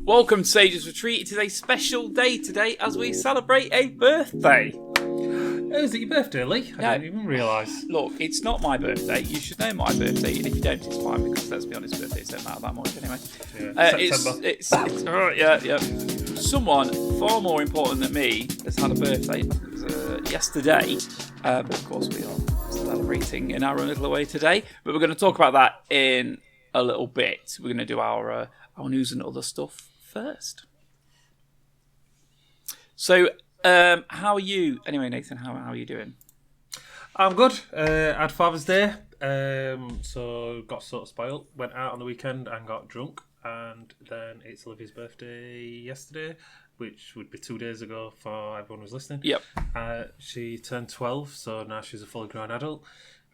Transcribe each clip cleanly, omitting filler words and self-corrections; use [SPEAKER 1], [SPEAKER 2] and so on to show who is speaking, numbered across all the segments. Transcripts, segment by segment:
[SPEAKER 1] Welcome to Sage's Retreat. It is a special day today as we celebrate a birthday.
[SPEAKER 2] Oh, is it your birthday, Lee? I didn't even realise.
[SPEAKER 1] Look, it's not my birthday. You should know my birthday, and if you don't, it's fine because let's be honest, birthdays don't matter that much anyway.
[SPEAKER 2] September.
[SPEAKER 1] It's yeah. Someone far more important than me has had a birthday. It was yesterday, but of course we are celebrating in our own little way today. But we're going to talk about that in a little bit. We're going to do our news and other stuff first. So, how are you? Anyway, Nathan, how are you doing?
[SPEAKER 2] I'm good. Had Father's Day, so got sort of spoiled. Went out on the weekend and got drunk. And then it's Olivia's birthday yesterday, which would be 2 days ago for everyone who's listening.
[SPEAKER 1] Yep.
[SPEAKER 2] She turned 12, so now she's a fully grown adult.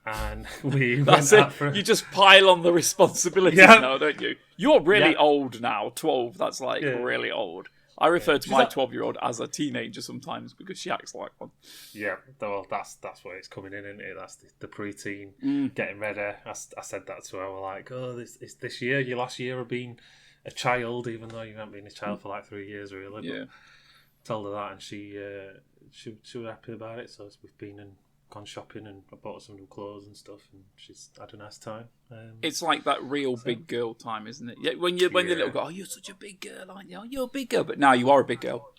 [SPEAKER 2] And we
[SPEAKER 1] That's
[SPEAKER 2] went
[SPEAKER 1] it.
[SPEAKER 2] out for...
[SPEAKER 1] You just pile on the responsibilities now, don't you? You're really old now. 12, that's really old. I refer to my 12-year-old as a teenager sometimes because she acts like one.
[SPEAKER 2] Yeah, well, that's where it's coming in, isn't it? That's the pre-teen getting ready. I said that to her. We're like, oh, this year, your last year of being a child, even though you haven't been a child for like 3 years, really.
[SPEAKER 1] Yeah.
[SPEAKER 2] But told her that, and she was happy about it. So we've been and gone shopping, and I bought some new clothes and stuff, and she's had a nice time.
[SPEAKER 1] It's like that real big girl time, isn't it? Yeah, when the little girl, oh, you're such a big girl, aren't you? Oh, you're a big girl, but now you are a big girl.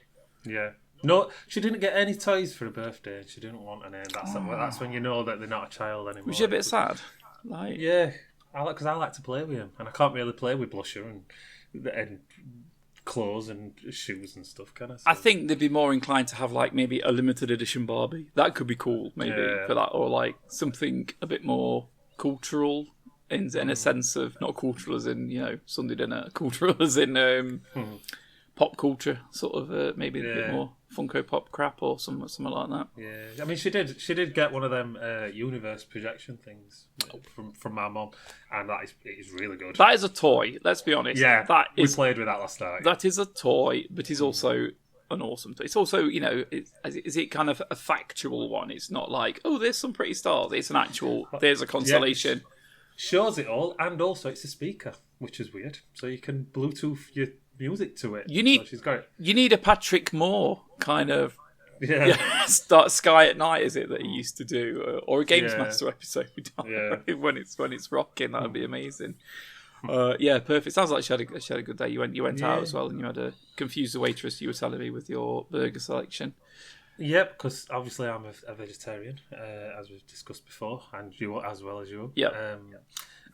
[SPEAKER 2] Yeah. No, she didn't get any toys for her birthday. She didn't want any. That's when you know that they're not a child anymore.
[SPEAKER 1] Was she a bit sad?
[SPEAKER 2] Yeah, because I like to play with him, and I can't really play with Blusher and clothes and shoes and stuff, can I? So.
[SPEAKER 1] I think they'd be more inclined to have maybe a limited edition Barbie. That could be cool, maybe for that, or something a bit more cultural in a sense of not cultural as in Sunday dinner, cultural as in pop culture, sort of maybe a bit more Funko Pop crap or something like that.
[SPEAKER 2] Yeah, I mean she did get one of them universe projection things from my mum, and it is really good.
[SPEAKER 1] That is a toy. Let's be honest.
[SPEAKER 2] Yeah, we played with that last night.
[SPEAKER 1] That is a toy, but it's also an awesome toy. It's also is it kind of a factual one? It's not like there's some pretty stars. It's an actual. There's a constellation.
[SPEAKER 2] Yeah, shows it all, and also it's a speaker, which is weird. So you can Bluetooth your music to it.
[SPEAKER 1] You need a Patrick Moore kind of start Sky at Night, is it that he used to do, or a Games Master episode? when it's rocking, that would be amazing. Perfect. Sounds like she had a good day. You went out as well, and you had a confused the waitress. You were telling me with your burger selection.
[SPEAKER 2] Yep, because obviously I'm a vegetarian, as we've discussed before, and you as well as you.
[SPEAKER 1] Yep.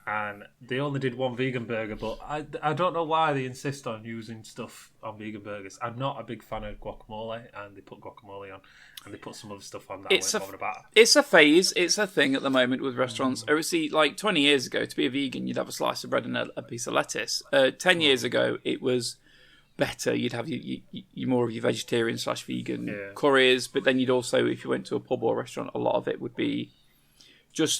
[SPEAKER 2] And they only did one vegan burger, but I don't know why they insist on using stuff on vegan burgers. I'm not a big fan of guacamole, and they put guacamole on, and they put some other stuff on that
[SPEAKER 1] it's a phase. It's a thing at the moment with restaurants. See, 20 years ago, to be a vegan, you'd have a slice of bread and a piece of lettuce. 10 years ago, it was better. You'd have you more of your vegetarian / vegan curries, but then you'd also, if you went to a pub or a restaurant, a lot of it would be just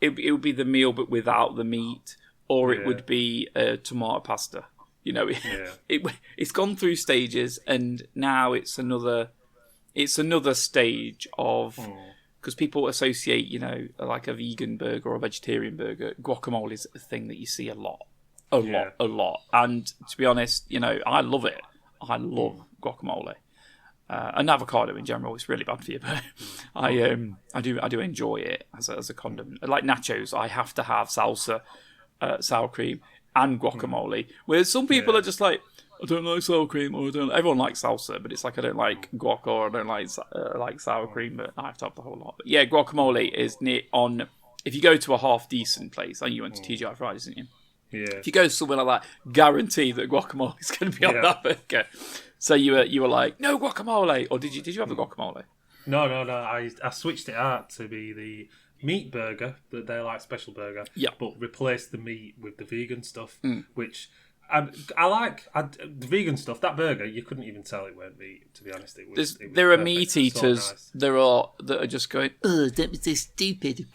[SPEAKER 1] it would be the meal but without the meat, or it would be tomato pasta. It's gone through stages, and now it's another stage of because people associate like a vegan burger or a vegetarian burger. Guacamole is a thing that you see a lot. And to be honest, I love it. I love guacamole. And avocado in general is really bad for you, but I do enjoy it as a condiment. Like nachos, I have to have salsa, sour cream, and guacamole. Whereas some people are just like, I don't like sour cream, or everyone likes salsa, but it's like I don't like guac, or I don't like sour cream, but I have to have the whole lot. But yeah, guacamole is on. If you go to a half decent place, and you went to TGI Fridays, didn't you?
[SPEAKER 2] Yeah.
[SPEAKER 1] If you go somewhere like that, guarantee that guacamole is going to be on that burger. So you were like, no guacamole, or did you have the guacamole?
[SPEAKER 2] No. I switched it out to be the meat burger, that they're like special burger.
[SPEAKER 1] Yeah. But
[SPEAKER 2] replaced the meat with the vegan stuff, which I like. The vegan stuff. That burger, you couldn't even tell it weren't meat. To be honest, it was.
[SPEAKER 1] There are meat eaters. So nice. There are that are just going, oh, that was so stupid.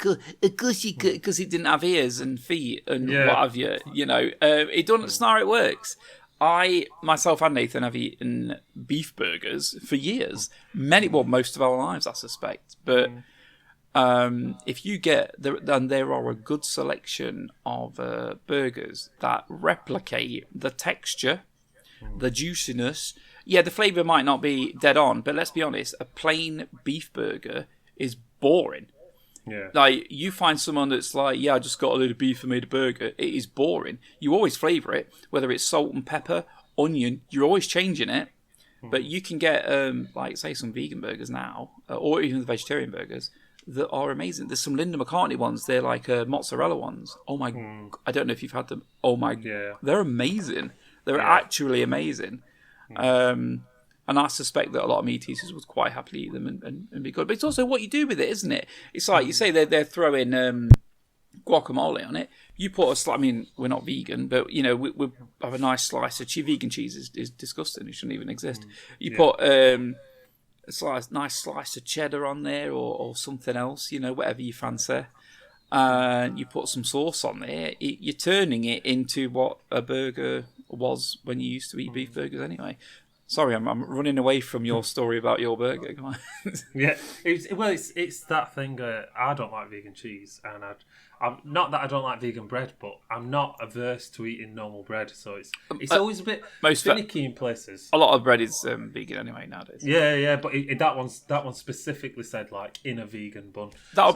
[SPEAKER 1] Of course you could, because it didn't have ears and feet and what have you. It doesn't. It's not how it works. I, myself and Nathan have eaten beef burgers for years. Most of our lives, I suspect. But if you get, then there are a good selection of burgers that replicate the texture the juiciness. Yeah, the flavour might not be dead on, but let's be honest, a plain beef burger is boring.
[SPEAKER 2] Yeah.
[SPEAKER 1] Like, you find someone that's like, yeah, I just got a load of beef and made a burger. It is boring. You always flavour it, whether it's salt and pepper, onion, you're always changing it. But you can get, like, say, some vegan burgers now, or even the vegetarian burgers, that are amazing. There's some Linda McCartney ones. They're like mozzarella ones. Oh, my... I don't know if you've had them. Oh, my...
[SPEAKER 2] Yeah.
[SPEAKER 1] They're amazing. They're actually amazing. And I suspect that a lot of meat eaters would quite happily eat them and be good. But it's also what you do with it, isn't it? It's like you say they're throwing guacamole on it. You put a slice. I mean, we're not vegan, but you know we have a nice slice of cheese. Vegan cheese is disgusting. It shouldn't even exist. You put a nice slice of cheddar on there or something else. You know, whatever you fancy. And you put some sauce on there. You're turning it into what a burger was when you used to eat beef burgers anyway. Sorry, I'm running away from your story about your burger. Come on.
[SPEAKER 2] Yeah, it's that thing. I don't like vegan cheese, and I'm not that I don't like vegan bread, but I'm not averse to eating normal bread. So it's always a bit finicky in places.
[SPEAKER 1] A lot of bread is vegan anyway nowadays.
[SPEAKER 2] Yeah, but that one specifically said like in a vegan bun.
[SPEAKER 1] That'll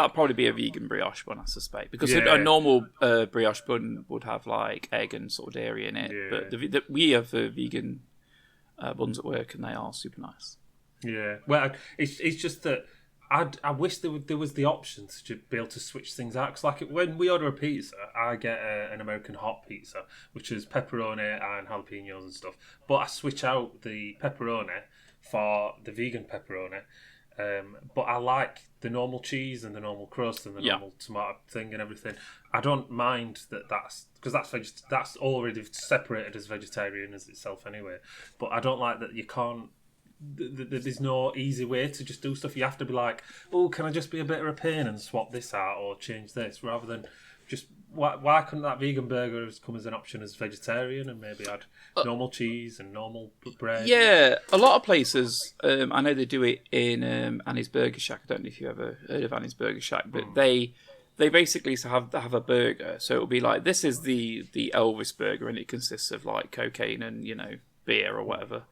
[SPEAKER 1] probably be a vegan brioche bun, I suspect, because a normal brioche bun would have like egg and sort of dairy in it. Yeah. But we have vegan buns at work, and they are super nice.
[SPEAKER 2] Yeah, well, it's just that I wish there was the option to be able to switch things out. Because like when we order a pizza, I get an American hot pizza, which is pepperoni and jalapenos and stuff. But I switch out the pepperoni for the vegan pepperoni. But I like the normal cheese and the normal crust and the normal tomato thing and everything. I don't mind that's because that's already separated as vegetarian as itself anyway. But I don't like that you can't. There's no easy way to just do stuff. You have to be like, oh, can I just be a bit of a pain and swap this out or change this, rather than just why couldn't that vegan burger come as an option as vegetarian and maybe add normal cheese and normal bread?
[SPEAKER 1] Yeah, a lot of places. I know they do it in Annie's Burger Shack. I don't know if you ever heard of Annie's Burger Shack, but they basically have a burger. So it'll be like, this is the Elvis burger, and it consists of like cocaine and beer or whatever.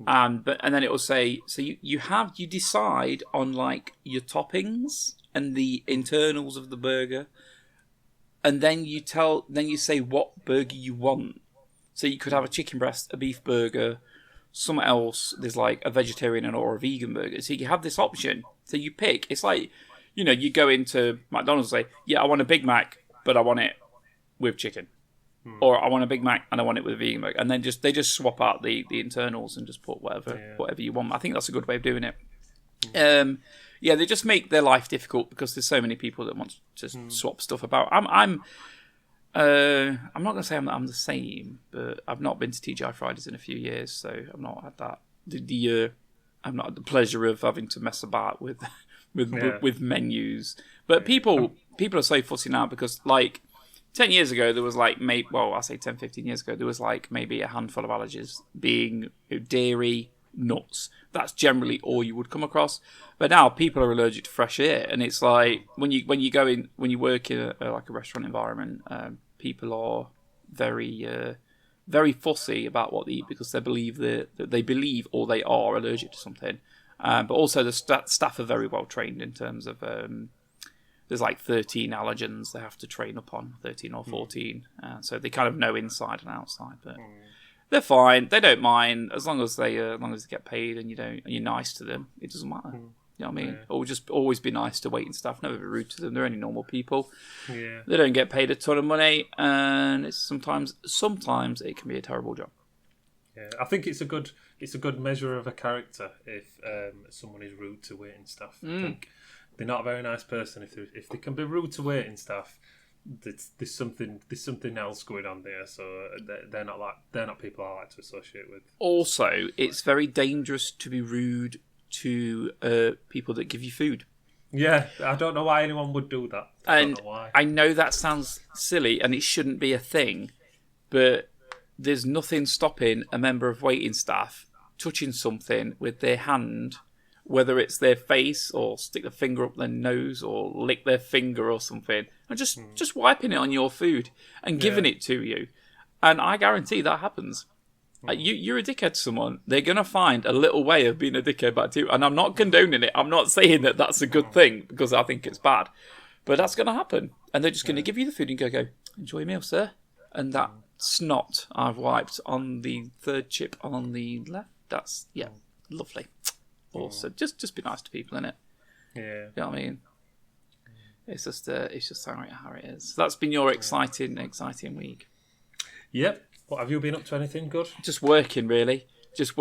[SPEAKER 1] And then it will say, so you decide on like your toppings and the internals of the burger, and then you say what burger you want. So you could have a chicken breast, a beef burger, something else. There's like a vegetarian or a vegan burger. So you have this option. So you pick. It's like, you go into McDonald's and say, yeah, I want a Big Mac, but I want it with chicken. Or I want a Big Mac and I want it with a vegan burger. And then they just swap out the internals and just put whatever you want. I think that's a good way of doing it. They just make their life difficult because there's so many people that want to swap stuff about. I'm not going to say I'm the same, but I've not been to TGI Fridays in a few years, so I've not had that. I've not had the pleasure of having to mess about with menus. But people are so fussy now because, like, 10 years ago, there was like, I say 10, 15 years ago, there was like maybe a handful of allergies, being dairy, nuts. That's generally all you would come across. But now people are allergic to fresh air, and it's like when you work in a restaurant environment, people are very very fussy about what they eat because they believe or they are allergic to something. But also the staff are very well trained in terms of. There's like 13 allergens they have to train up on, 13 or 14. So they kind of know inside and outside. But they're fine. They don't mind as long as they get paid and you're nice to them. It doesn't matter. You know what I mean? Yeah. Or just always be nice to waiting staff. Never be rude to them. They're only normal people.
[SPEAKER 2] Yeah.
[SPEAKER 1] They don't get paid a ton of money, and it's sometimes it can be a terrible job.
[SPEAKER 2] Yeah, I think it's a good measure of a character if someone is rude to waiting staff. I think they're not a very nice person if they can be rude to waiting staff. There's something else going on there. So they're not people I like to associate with.
[SPEAKER 1] Also, it's very dangerous to be rude to people that give you food.
[SPEAKER 2] Yeah, I don't know why anyone would do that. I don't know why.
[SPEAKER 1] I know that sounds silly and it shouldn't be a thing, but there's nothing stopping a member of waiting staff touching something with their hand, whether it's their face or stick their finger up their nose or lick their finger or something, and just wiping it on your food and giving it to you. And I guarantee that happens. You're a dickhead to someone, they're going to find a little way of being a dickhead back to you. And I'm not condoning it. I'm not saying that that's a good thing because I think it's bad. But that's going to happen. And they're just going to give you the food and go, enjoy your meal, sir. And that snot I've wiped on the third chip on the left, that's, lovely. Also, just be nice to people, innit?
[SPEAKER 2] Yeah.
[SPEAKER 1] You know what I mean? It's just how it is. So that's been your exciting week.
[SPEAKER 2] Yep. What, have you been up to anything good?
[SPEAKER 1] Just working, really. Just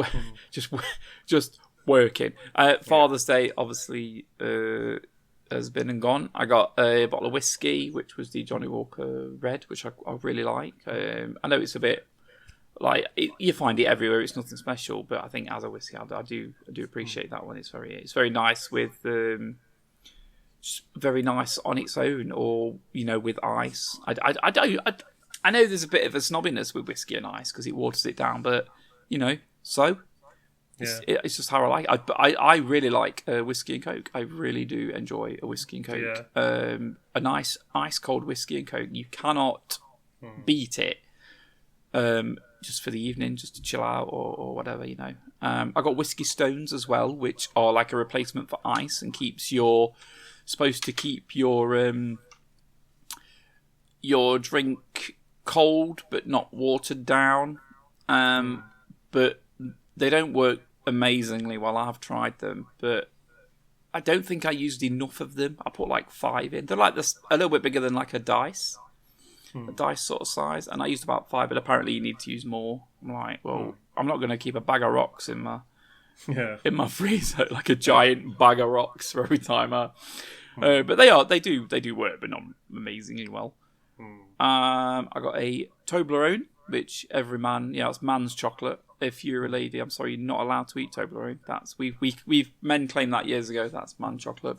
[SPEAKER 1] working. Father's Day, obviously, has been and gone. I got a bottle of whiskey, which was the Johnny Walker Red, which I really like. I know it's a bit like you find it everywhere. It's nothing special, but I think as a whiskey, I do appreciate that one. It's very nice with just very nice on its own, or with ice. I know there's a bit of a snobbiness with whiskey and ice because it waters it down, but so. It's just how I like it. I really like whiskey and Coke. I really do enjoy a whiskey and Coke.
[SPEAKER 2] Yeah.
[SPEAKER 1] A nice ice cold whiskey and Coke. You cannot beat it. Just for the evening, just to chill out or whatever, I got whiskey stones as well, which are like a replacement for ice and supposed to keep your drink cold but not watered down. But they don't work amazingly well. I've tried them, but I don't think I used enough of them. I put like 5 in. They're like this, a little bit bigger than like a dice sort of size, and I used about 5. But apparently, you need to use more. I'm like, well, I'm not going to keep a bag of rocks in my freezer, like a giant bag of rocks for every time. But they do work, but not amazingly well. I got a Toblerone, which every man, it's man's chocolate. If you're a lady, I'm sorry, you're not allowed to eat Toblerone. That's we've men claimed that years ago. That's man chocolate.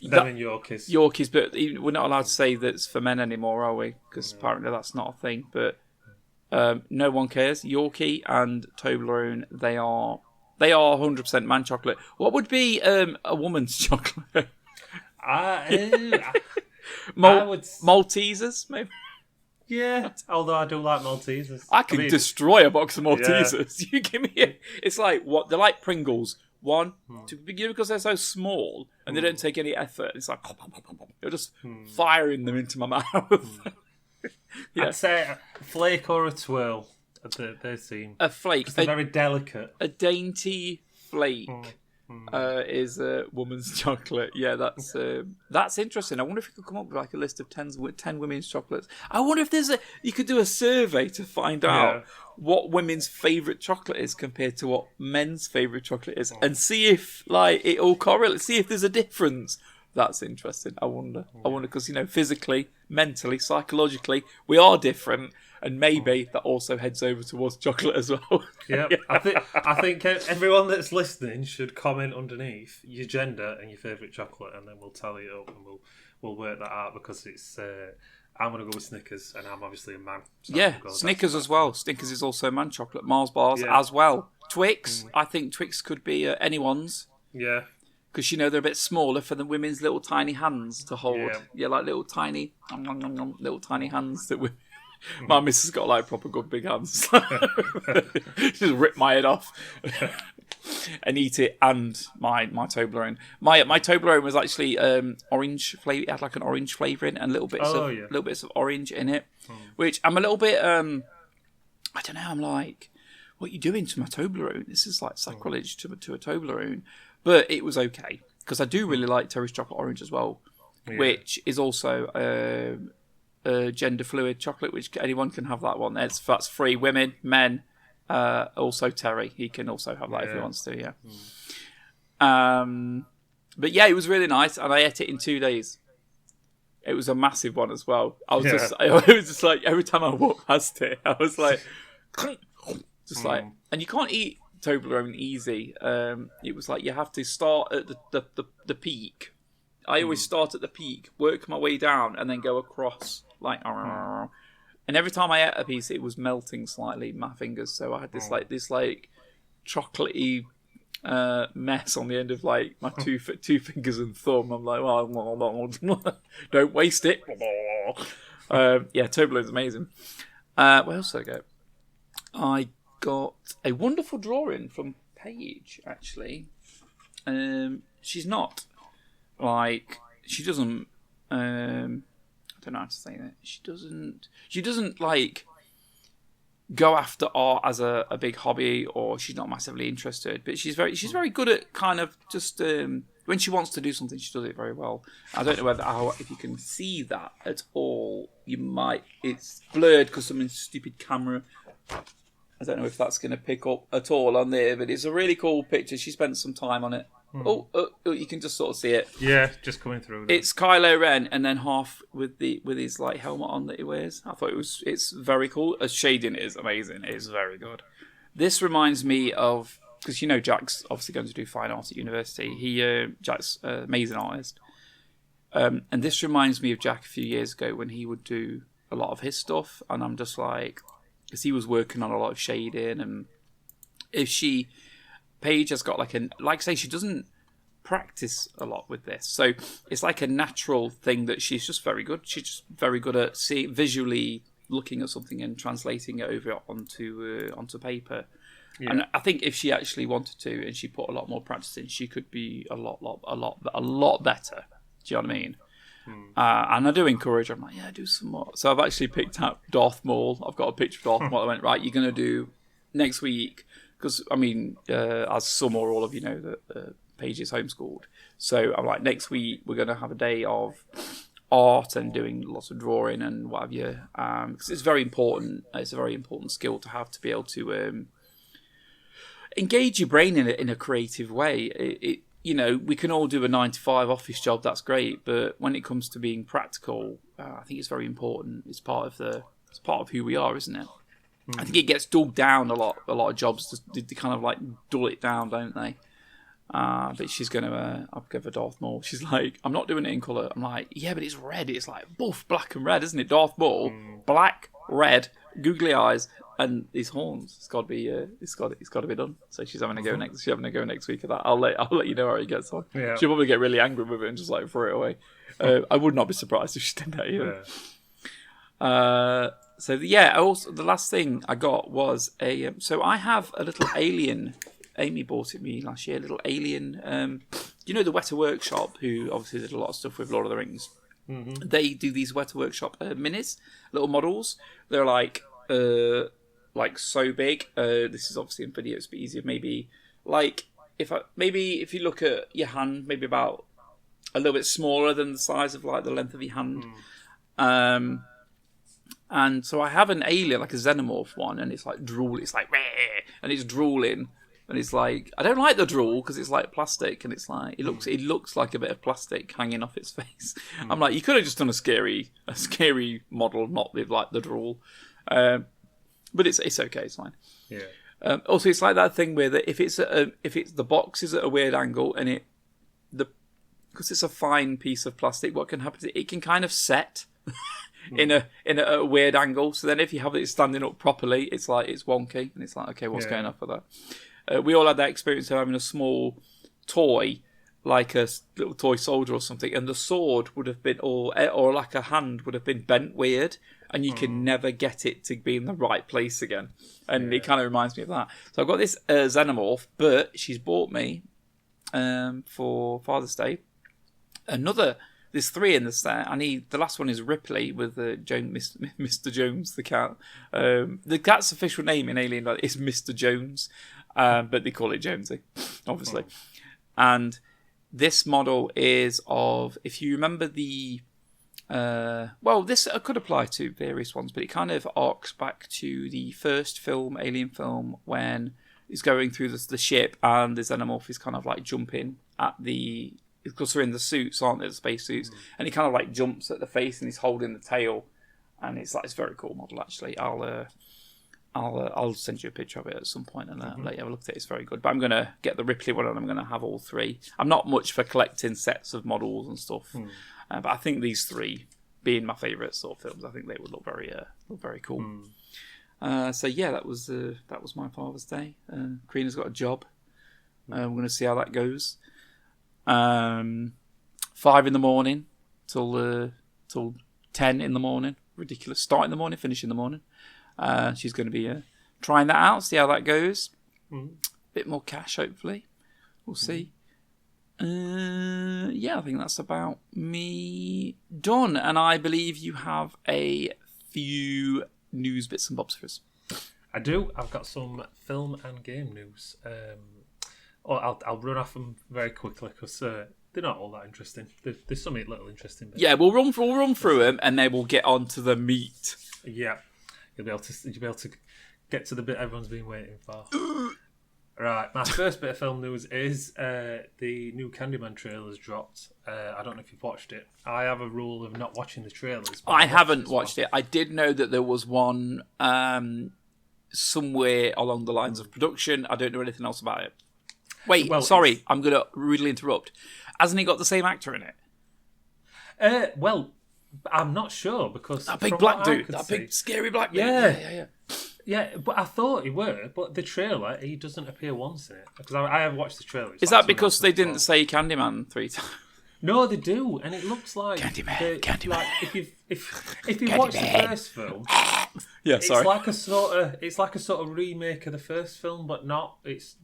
[SPEAKER 2] Them and Yorkies.
[SPEAKER 1] Yorkies, but we're not allowed to say that's for men anymore, are we? Because apparently that's not a thing. But no one cares. Yorkie and Toblerone, they are 100% man chocolate. What would be a woman's chocolate? Maltesers, maybe.
[SPEAKER 2] Yeah, although I do like Maltesers.
[SPEAKER 1] I could destroy a box of Maltesers. Yeah. You give me it's like what they're like Pringles. One, because they're so small and they don't take any effort. It's like you're just firing them into my mouth.
[SPEAKER 2] I'd say a flake or a twirl. They seem
[SPEAKER 1] a flake.
[SPEAKER 2] They're very delicate.
[SPEAKER 1] A dainty flake is a woman's chocolate. Yeah, that's interesting. I wonder if you could come up with like a list of 10 women's chocolates. I wonder if you could do a survey to find out what women's favourite chocolate is compared to what men's favourite chocolate is, and see if like it all correlates. See if there's a difference. That's interesting. I wonder because physically, mentally, psychologically, we are different. And maybe that also heads over towards chocolate as well.
[SPEAKER 2] Yeah, I think everyone that's listening should comment underneath your gender and your favourite chocolate, and then we'll tally it up and we'll work that out, because it's I'm gonna go with Snickers, and I'm obviously a man. So
[SPEAKER 1] Snickers as well. Snickers is also man chocolate. Mars bars as well. Twix. I think Twix could be anyone's.
[SPEAKER 2] Yeah.
[SPEAKER 1] Because they're a bit smaller for the women's little tiny hands to hold. Yeah, like little tiny hands that we. My missus got like proper good big hands. Just rip my head off and eat it. And my Toblerone. My Toblerone was actually orange flavour. It had like an orange flavour in it and little bits of orange in it. Which I'm a little bit I don't know. I'm like, what are you doing to my Toblerone? This is like sacrilege to a Toblerone. But it was okay because I do really like Terry's chocolate orange as well, which is also gender fluid chocolate, which anyone can have that one. That's free. Women, men, also Terry. He can also have that if he wants to. Yeah. But yeah, it was really nice, and I ate it in 2 days. It was a massive one as well. It was just like every time I walked past it, I was like, just like, and you can't eat Toblerone easy. It was like you have to start at the peak. I always start at the peak, work my way down, and then go across like. And every time I ate a piece, it was melting slightly in my fingers. So I had this chocolatey mess on the end of like my two fingers and thumb. I'm like, well, don't waste it. Toblerone's amazing. What else did I get? I got a wonderful drawing from Paige, actually. She's not like she doesn't. I don't know how to say that. She doesn't like go after art as a big hobby, or she's not massively interested. But she's very good at kind of just when she wants to do something, she does it very well. I don't know if you can see that at all. You might. It's blurred because some stupid camera. I don't know if that's going to pick up at all on there, but it's a really cool picture. She spent some time on it. Oh, you can just sort of see it.
[SPEAKER 2] Yeah, just coming through. Now.
[SPEAKER 1] It's Kylo Ren, and then half with his like helmet on that he wears. I thought it's very cool. The shading is amazing. It is very good. This reminds me of, because Jack's obviously going to do fine art at university. Jack's an amazing artist, and this reminds me of Jack a few years ago when he would do a lot of his stuff, and I'm just like, because he was working on a lot of shading, and Paige has got like I say, she doesn't practice a lot with this, so it's like a natural thing that she's just very good. She's just very good at visually looking at something and translating it over onto paper. Yeah. And I think if she actually wanted to, and she put a lot more practice in, she could be a lot better. Do you know what I mean? And I do encourage her. I'm like, yeah, do some more. So I've actually picked out Darth Maul. I've got a picture of Darth Maul. I went, right, you're going to do next week, because I mean, as some or all of you know, that Paige is homeschooled. So I'm like, next week we're going to have a day of art and doing lots of drawing and what have you, because it's very important. It's a very important skill to have, to be able to engage your brain in a creative way. We can all do a 9-to-5 office job. That's great, but when it comes to being practical, I think it's very important. It's part of who we are, isn't it? Mm-hmm. I think it gets dulled down a lot. A lot of jobs they kind of like dull it down, don't they? But she's going to. I'll give her Darth Maul. She's like, I'm not doing it in colour. I'm like, yeah, but it's red. It's like buff, black and red, isn't it? Darth Maul, black, red, googly eyes, and these horns. It's got to be. It's got to be done. So she's having to go next. She's having to go next week of that. I'll let you know how it gets on. Yeah. She'll probably get really angry with it and just like throw it away. I would not be surprised if she did that either. Yeah. So yeah. Also, the last thing I got was a. So I have a little alien. Amy bought it me last year. A little alien. The Weta Workshop, who obviously did a lot of stuff with Lord of the Rings. Mm-hmm. They do these Weta Workshop minis, little models. They're like so big. This is obviously in videos, but easier. Maybe like if you look at your hand, maybe about a little bit smaller than the size of like the length of your hand. And so I have an alien, like a xenomorph one, and it's like drool. It's like, and it's drooling. And it's like, I don't like the drool because it's like plastic, and it's like it looks like a bit of plastic hanging off its face. I'm like, you could have just done a scary model, not with like the drool, but it's okay, it's fine. Yeah. Also, it's like that thing where if the box is at a weird angle and because it's a fine piece of plastic, what can happen is it can kind of set in a weird angle. So then if you have it standing up properly, it's like it's wonky, and it's like, okay, what's going on with that? We all had that experience of having a small toy, like a little toy soldier or something, and the sword would have been, or like a hand would have been bent weird, and you can never get it to be in the right place again. And it kind of reminds me of that. So I've got this xenomorph, but she's bought me for Father's Day there's 3 in the set. The last one is Ripley with Mr. Jones the cat. The cat's official name in Alien is Mr. Jones. But they call it Jonesy, obviously. And this model is of, if you remember this could apply to various ones, but it kind of arcs back to the first Alien film, when he's going through the ship and the xenomorph is kind of like jumping at because they're in the suits, aren't they, the space suits, and he kind of like jumps at the face and he's holding the tail, and it's a very cool model actually. I'll send you a picture of it at some point and let you have a look at it. It's very good. But I'm going to get the Ripley one, and I'm going to have all 3. I'm not much for collecting sets of models and stuff, but I think these 3, being my favourite sort of films, I think they would look very cool. So yeah, that was my Father's Day. Karina's got a job. We're going to see how that goes. 5 in the morning till 10 in the morning. Ridiculous. Start in the morning, finish in the morning. She's going to be trying that out, see how that goes. Bit more cash, hopefully. We'll see. Yeah, I think that's about me done. And I believe you have a few news bits and bobs for us.
[SPEAKER 2] I do. I've got some film and game news. I'll run off them very quickly because they're not all that interesting. There's some little interesting bits.
[SPEAKER 1] Yeah, we'll run through them and then we'll get on to the meat.
[SPEAKER 2] Yeah, you'll be able to get to the bit everyone's been waiting for. Right, my first bit of film news is the new Candyman trailer's dropped. I don't know if you've watched it. I have a rule of not watching the trailers.
[SPEAKER 1] I haven't watched it. I did know that there was one somewhere along the lines of production. I don't know anything else about it. Wait, sorry, I'm going to rudely interrupt. Hasn't he got the same actor in it?
[SPEAKER 2] Well, I'm not sure because
[SPEAKER 1] that big black dude, big scary black dude.
[SPEAKER 2] Yeah. Yeah, but I thought he were. But the trailer, he doesn't appear once in it because I have watched the trailer.
[SPEAKER 1] Is that because they didn't say Candyman 3 times?
[SPEAKER 2] No, they do, and it looks like
[SPEAKER 1] Candyman.
[SPEAKER 2] Like if you watch the first film,
[SPEAKER 1] it's
[SPEAKER 2] like a sort of remake of the first film, but not. It's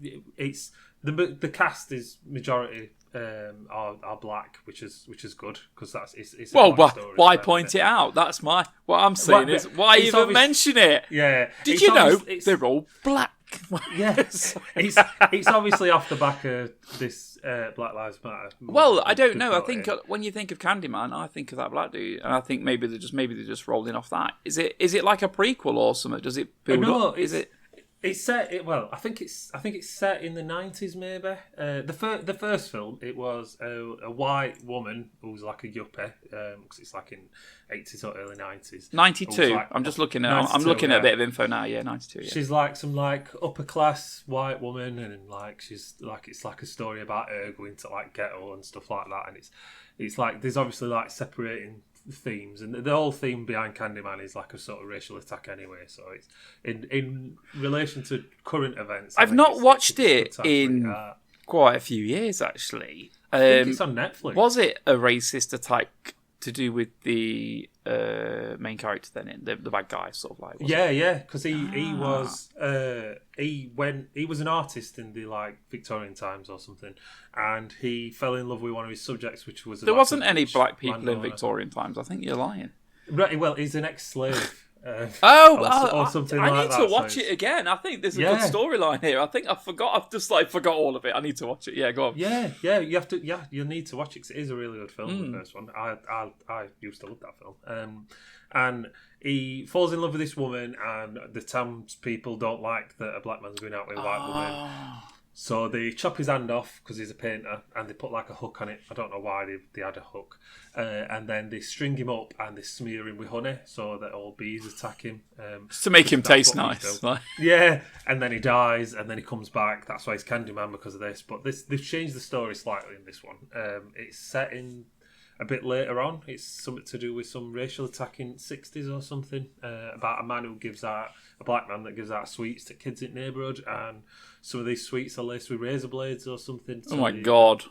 [SPEAKER 2] the cast is majority are black, which is good because it's.
[SPEAKER 1] Well, why point it out? That's what I'm saying is why even mention it?
[SPEAKER 2] Yeah,
[SPEAKER 1] did you know they're all black?
[SPEAKER 2] Yes, it's obviously off the back of this Black Lives Matter.
[SPEAKER 1] Well, I don't know. I think when you think of Candyman, I think of that black dude, and I think maybe they're just rolling off that. Is it like a prequel or something? Does it build up? Is it?
[SPEAKER 2] It's set. I think it's set in the 90s, maybe. The first film, it was a white woman who was like a yuppie, because it's like in 80s or early 90s.
[SPEAKER 1] 92.
[SPEAKER 2] Like,
[SPEAKER 1] I'm just looking at. I'm looking at a bit of info now. Yeah, 92. Yeah.
[SPEAKER 2] She's like some upper class white woman, and she's like it's like a story about her going to like ghetto and stuff like that, and it's like there's obviously like separating themes, and the whole theme behind Candyman is like a sort of racial attack anyway, so it's in relation to current events.
[SPEAKER 1] I've not watched it in quite a few years actually.
[SPEAKER 2] I think it's on Netflix.
[SPEAKER 1] Was it a racist attack to do with the main character then in the bad guy sort of like?
[SPEAKER 2] Yeah, because he was he was an artist in the like Victorian times or something, and he fell in love with one of his subjects, which was
[SPEAKER 1] there wasn't any black people in Victorian times. I think you're lying.
[SPEAKER 2] Right, well, he's an ex-slave.
[SPEAKER 1] Or
[SPEAKER 2] something
[SPEAKER 1] I
[SPEAKER 2] like
[SPEAKER 1] need
[SPEAKER 2] that,
[SPEAKER 1] to watch it again. I think there's a good storyline here. I think I forgot. I've just forgot all of it. I need to watch it. Yeah, go on.
[SPEAKER 2] Yeah, you have to. Yeah, you'll need to watch it because it is a really good film. The first one, I used to love that film. And he falls in love with this woman, and the townspeople don't like that a black man's going out with a white woman. So they chop his hand off because he's a painter, and they put like a hook on it. I don't know why they had a hook. And then they string him up and they smear him with honey so that all bees attack him.
[SPEAKER 1] To make him taste nice.
[SPEAKER 2] Yeah, and then he dies, and then he comes back. That's why he's Candyman because of this. But they've changed the story slightly in this one. It's set in a bit later on. It's something to do with some racial attack in the 60s or something, about a man who gives out, a black man that gives out sweets to kids in the neighbourhood, and some of these sweets are laced with razor blades or something.
[SPEAKER 1] So God.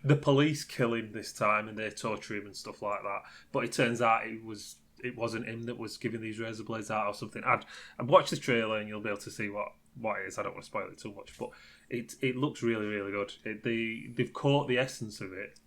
[SPEAKER 2] The police kill him this time, and they torture him and stuff like that. But it turns out it wasn't him that was giving these razor blades out or something. I'd watch the trailer and you'll be able to see what it is. I don't want to spoil it too much, but it looks really, really good. They've caught the essence of it.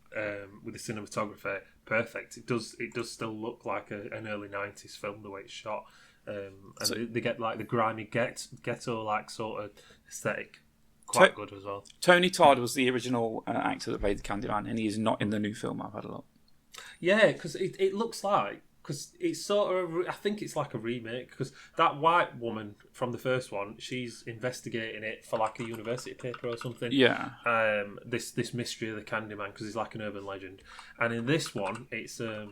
[SPEAKER 2] With the cinematography, perfect. It does still look like an early 90s film the way it's shot, and they get like the grimy ghetto like sort of aesthetic quite good as well.
[SPEAKER 1] Tony Todd was the original actor that played the Candyman, and he is not in the new film. I've had a look.
[SPEAKER 2] Yeah, because it looks like. Because it's sort of, I think it's like a remake. Because that white woman from the first one, she's investigating it for like a university paper or something.
[SPEAKER 1] Yeah.
[SPEAKER 2] This mystery of the Candyman, because he's like an urban legend. And in this one, it's a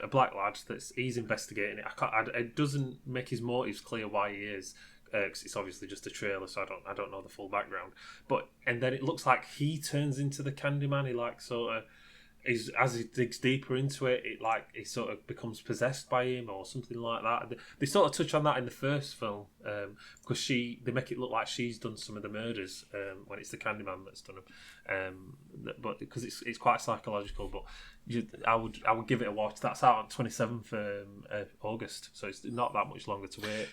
[SPEAKER 2] black lad he's investigating it. It doesn't make his motives clear why he is. Because it's obviously just a trailer, so I don't know the full background. And then it looks like he turns into the Candyman. He like sort of. As he digs deeper into it, it sort of becomes possessed by him or something like that. They sort of touch on that in the first film because they make it look like she's done some of the murders when it's the Candyman that's done them. But because it's quite psychological, but I would give it a watch. That's out on 27th August, so it's not that much longer to wait.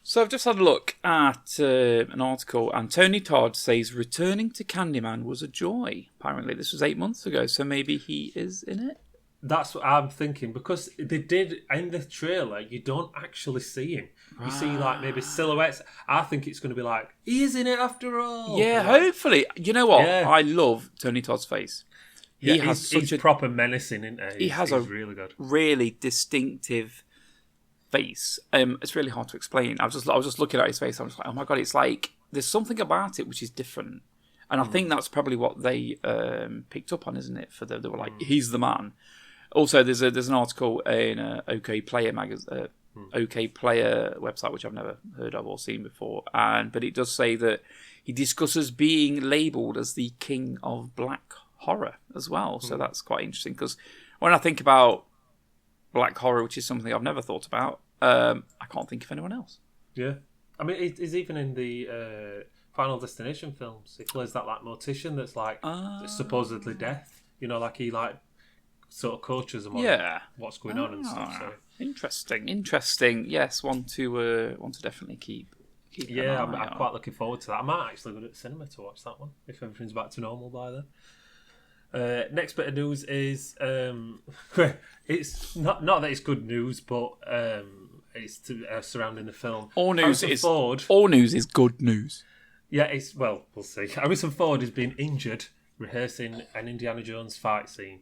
[SPEAKER 1] So I've just had a look at an article, and Tony Todd says returning to Candyman was a joy. Apparently, this was 8 months ago, so maybe he is in it.
[SPEAKER 2] That's what I'm thinking, because they did in the trailer. You don't actually see him. You see like maybe silhouettes. I think it's going to be like he is in it after all.
[SPEAKER 1] Yeah,
[SPEAKER 2] like,
[SPEAKER 1] hopefully. You know what?
[SPEAKER 2] Yeah.
[SPEAKER 1] I love Tony Todd's face. He has
[SPEAKER 2] he's
[SPEAKER 1] such a
[SPEAKER 2] proper menacing, isn't he?
[SPEAKER 1] he has
[SPEAKER 2] he's
[SPEAKER 1] a
[SPEAKER 2] really good.
[SPEAKER 1] really distinctive face. It's really hard to explain. I was just looking at his face. I was like, oh my god, it's like there's something about it which is different, and I think that's probably what they picked up on, isn't it? They were like, he's the man. Also, there's an article in OK Player magazine, OK Player website, which I've never heard of or seen before, but it does say that he discusses being labelled as the king of black horror as well. So that's quite interesting, because when I think about black horror, which is something I've never thought about, I can't think of anyone else.
[SPEAKER 2] Yeah, I mean, he's even in the Final Destination films. He plays that like mortician that's like supposedly death. You know, like he like sort of coaches them on what's going on and stuff. So.
[SPEAKER 1] Interesting. Yes, one to definitely keep.
[SPEAKER 2] Yeah, I'm quite looking forward to that. I might actually go to the cinema to watch that one if everything's back to normal by then. Next bit of news is it's not that it's good news, but it's surrounding the film.
[SPEAKER 1] All news is good news.
[SPEAKER 2] Yeah, we'll see. Harrison Ford has been injured rehearsing an Indiana Jones fight scene.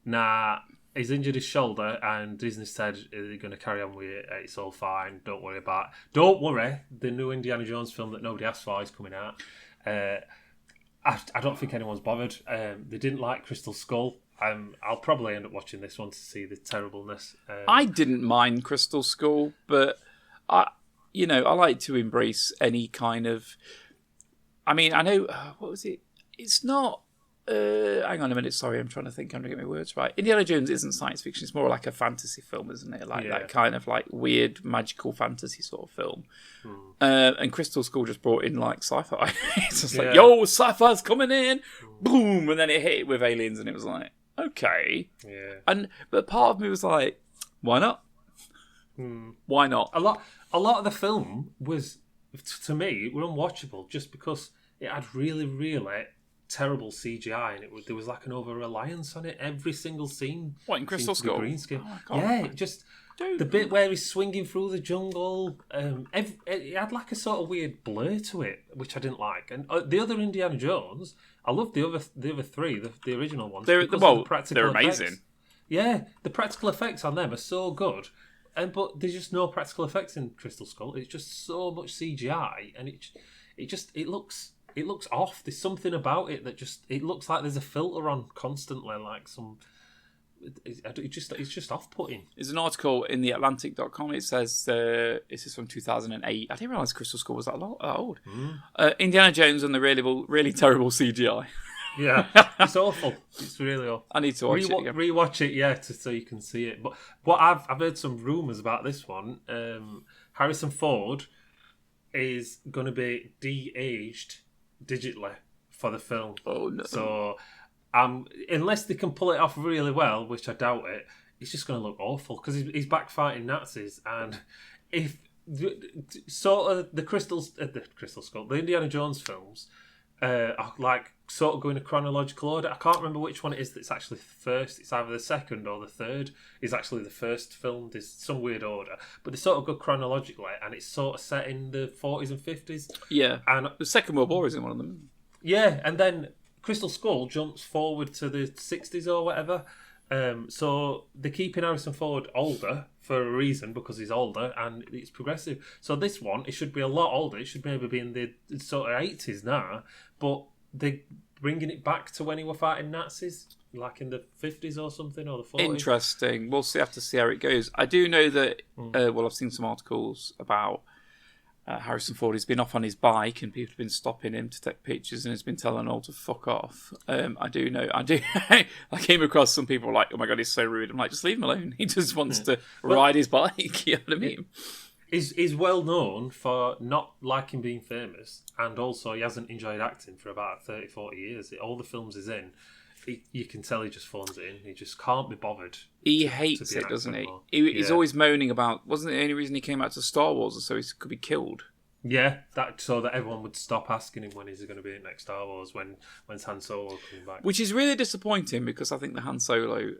[SPEAKER 2] Now, he's injured his shoulder, and Disney said they're going to carry on with it. It's all fine. Don't worry about it. Don't worry. The new Indiana Jones film that nobody asked for is coming out. I don't think anyone's bothered. They didn't like Crystal Skull. I'll probably end up watching this one to see the terribleness.
[SPEAKER 1] I didn't mind Crystal Skull, but I like to embrace any kind of. I mean, I know what was it? It's not. Hang on a minute. Sorry, I'm trying to think. I'm trying to get my words right. Indiana Jones isn't science fiction. It's more like a fantasy film, isn't it? Like that kind of like weird magical fantasy sort of film. And Crystal Skull just brought in like sci-fi. It's just like, yo, sci-fi's coming in, boom, and then it hit it with aliens, and it was like, okay. Yeah. But part of me was like, why not? Why not?
[SPEAKER 2] A lot of the film was, to me, were unwatchable just because it had really, really terrible CGI, and there was like an over-reliance on it. Every single scene.
[SPEAKER 1] What, in Crystal Skull?
[SPEAKER 2] Green screen.
[SPEAKER 1] Oh,
[SPEAKER 2] yeah, just the bit where he's swinging through the jungle. It had like a sort of weird blur to it, which I didn't like. And the other Indiana Jones, I loved the other three, the original ones.
[SPEAKER 1] They're amazing.
[SPEAKER 2] Effects. Yeah, the practical effects on them are so good. But there's just no practical effects in Crystal Skull. It's just so much CGI, and it looks off. There's something about it that it looks like there's a filter on constantly, like some. It's just off-putting.
[SPEAKER 1] There's an article in theatlantic.com. It says this is from 2008. I didn't realise Crystal Skull was that old. Indiana Jones and the really terrible CGI.
[SPEAKER 2] Yeah, it's awful. It's really awful.
[SPEAKER 1] I need to watch it again.
[SPEAKER 2] Rewatch it, so you can see it. But what I've heard some rumours about this one. Harrison Ford is going to be de-aged digitally for the film.
[SPEAKER 1] Oh no!
[SPEAKER 2] So, unless they can pull it off really well, which I doubt it, it's just going to look awful because he's back fighting Nazis, and if sort of the Crystal Skull, the Indiana Jones films. Are like sort of going in a chronological order. I can't remember which one it is that's actually first. It's either the second or the third is actually the first film. There's some weird order, but they sort of go chronologically, and it's sort of set in the 40s and 50s.
[SPEAKER 1] Yeah,
[SPEAKER 2] and
[SPEAKER 1] the Second World War is in one of them.
[SPEAKER 2] Yeah, and then Crystal Skull jumps forward to the 60s or whatever. So they're keeping Harrison Ford older for a reason, because he's older and it's progressive. So this one, it should be a lot older. It should maybe be in the sort of 80s now, but they're bringing it back to when he were fighting Nazis, like in the 50s or something, or the 40s.
[SPEAKER 1] Interesting. We'll have to see how it goes. I do know that, I've seen some articles about Harrison Ford. He's been off on his bike and people have been stopping him to take pictures, and he's been telling all to fuck off. I do know. I came across some people like, oh my god, he's so rude. I'm like, just leave him alone. He just wants to ride his bike. You know what I mean?
[SPEAKER 2] He's well known for not liking being famous, and also he hasn't enjoyed acting for about 30, 40 years. All the films he's in, you can tell he just phones it in. He just can't be bothered.
[SPEAKER 1] He
[SPEAKER 2] to
[SPEAKER 1] hates
[SPEAKER 2] be an
[SPEAKER 1] it, doesn't
[SPEAKER 2] actor
[SPEAKER 1] he?
[SPEAKER 2] anymore.
[SPEAKER 1] He's always moaning about. Wasn't it the only reason he came out to Star Wars, so he could be killed?
[SPEAKER 2] Yeah, that so that everyone would stop asking him when he's going to be in next Star Wars, when's Han Solo coming back.
[SPEAKER 1] Which is really disappointing because I think the Han Solo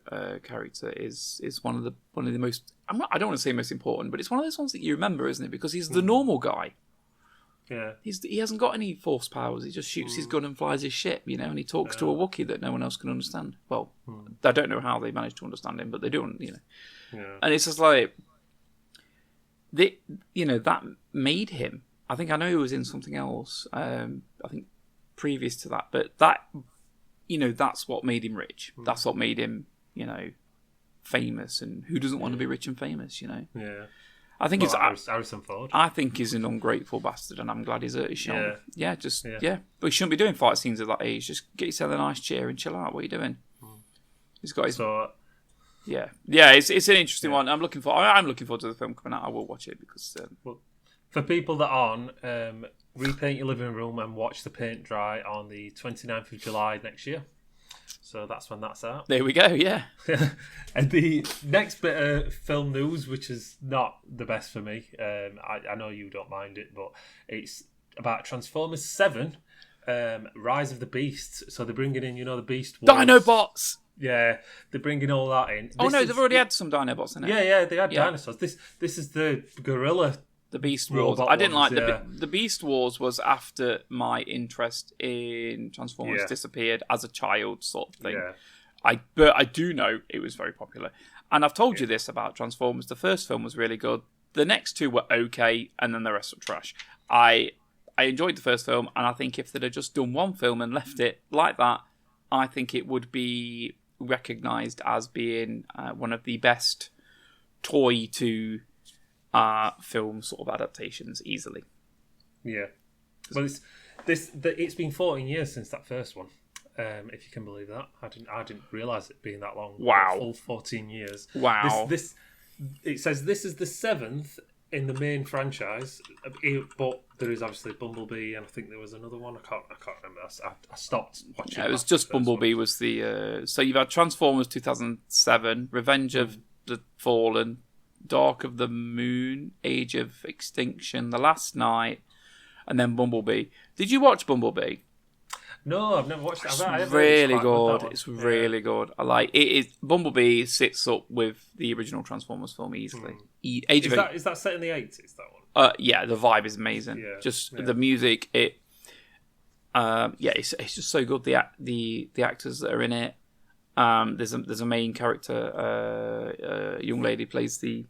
[SPEAKER 1] character is one of the most. I don't want to say most important, but it's one of those ones that you remember, isn't it? Because he's the normal guy.
[SPEAKER 2] Yeah,
[SPEAKER 1] He hasn't got any force powers. He just shoots his gun and flies his ship, and he talks to a Wookiee that no one else can understand. Well, I don't know how they managed to understand him, but they do,
[SPEAKER 2] Yeah.
[SPEAKER 1] And it's just like, that made him. I think I know he was in something else. I think previous to that, but that's what made him rich. That's what made him, famous. And who doesn't want to be rich and famous?
[SPEAKER 2] Yeah.
[SPEAKER 1] I think
[SPEAKER 2] Harrison Ford.
[SPEAKER 1] I think he's an ungrateful bastard, and I'm glad he's hurt his shoulder.
[SPEAKER 2] Yeah.
[SPEAKER 1] But he shouldn't be doing fight scenes at that age. Just get yourself a nice chair and chill out. What are you doing? He's got his. Yeah. It's an interesting one. I'm looking forward to the film coming out. I will watch it because.
[SPEAKER 2] For people that aren't, repaint your living room and watch the paint dry on the 29th of July next year. So that's when that's out.
[SPEAKER 1] There we go, yeah.
[SPEAKER 2] And the next bit of film news, which is not the best for me, I know you don't mind it, but it's about Transformers 7, Rise of the Beast. So they're bringing in, the Beast Wars.
[SPEAKER 1] Dinobots!
[SPEAKER 2] Yeah, they're bringing all that in.
[SPEAKER 1] They've already had some Dinobots in it.
[SPEAKER 2] Yeah, they had dinosaurs. This is the gorilla.
[SPEAKER 1] The Beast Wars. I didn't like the Beast Wars. Was after my interest in Transformers disappeared as a child, sort of thing.
[SPEAKER 2] Yeah.
[SPEAKER 1] But I do know it was very popular, and I've told you this about Transformers. The first film was really good. The next two were okay, and then the rest were trash. I enjoyed the first film, and I think if they'd have just done one film and left it like that, I think it would be recognised as being one of the best toy to film sort of adaptations easily.
[SPEAKER 2] Yeah. Well, it's been 14 years since that first one. If you can believe that, I didn't realise it being that long.
[SPEAKER 1] Wow.
[SPEAKER 2] A full 14 years.
[SPEAKER 1] Wow.
[SPEAKER 2] This it says this is the 7th in the main franchise, but there is obviously Bumblebee, and I think there was another one. I can't remember. I stopped watching.
[SPEAKER 1] Yeah, it was just Bumblebee. Was the so you've had Transformers 2007, Revenge of the Fallen, Dark of the Moon, Age of Extinction, The Last Night, and then Bumblebee. Did you watch Bumblebee?
[SPEAKER 2] No, I've never watched it.
[SPEAKER 1] It's really good. It's really good. I like it. Is Bumblebee sits up with the original Transformers film easily.
[SPEAKER 2] Is that set in the 80s? That one?
[SPEAKER 1] Yeah, the vibe is amazing.
[SPEAKER 2] Yeah,
[SPEAKER 1] the music. It's just so good. The actors that are in it. There's a main character, a young lady plays the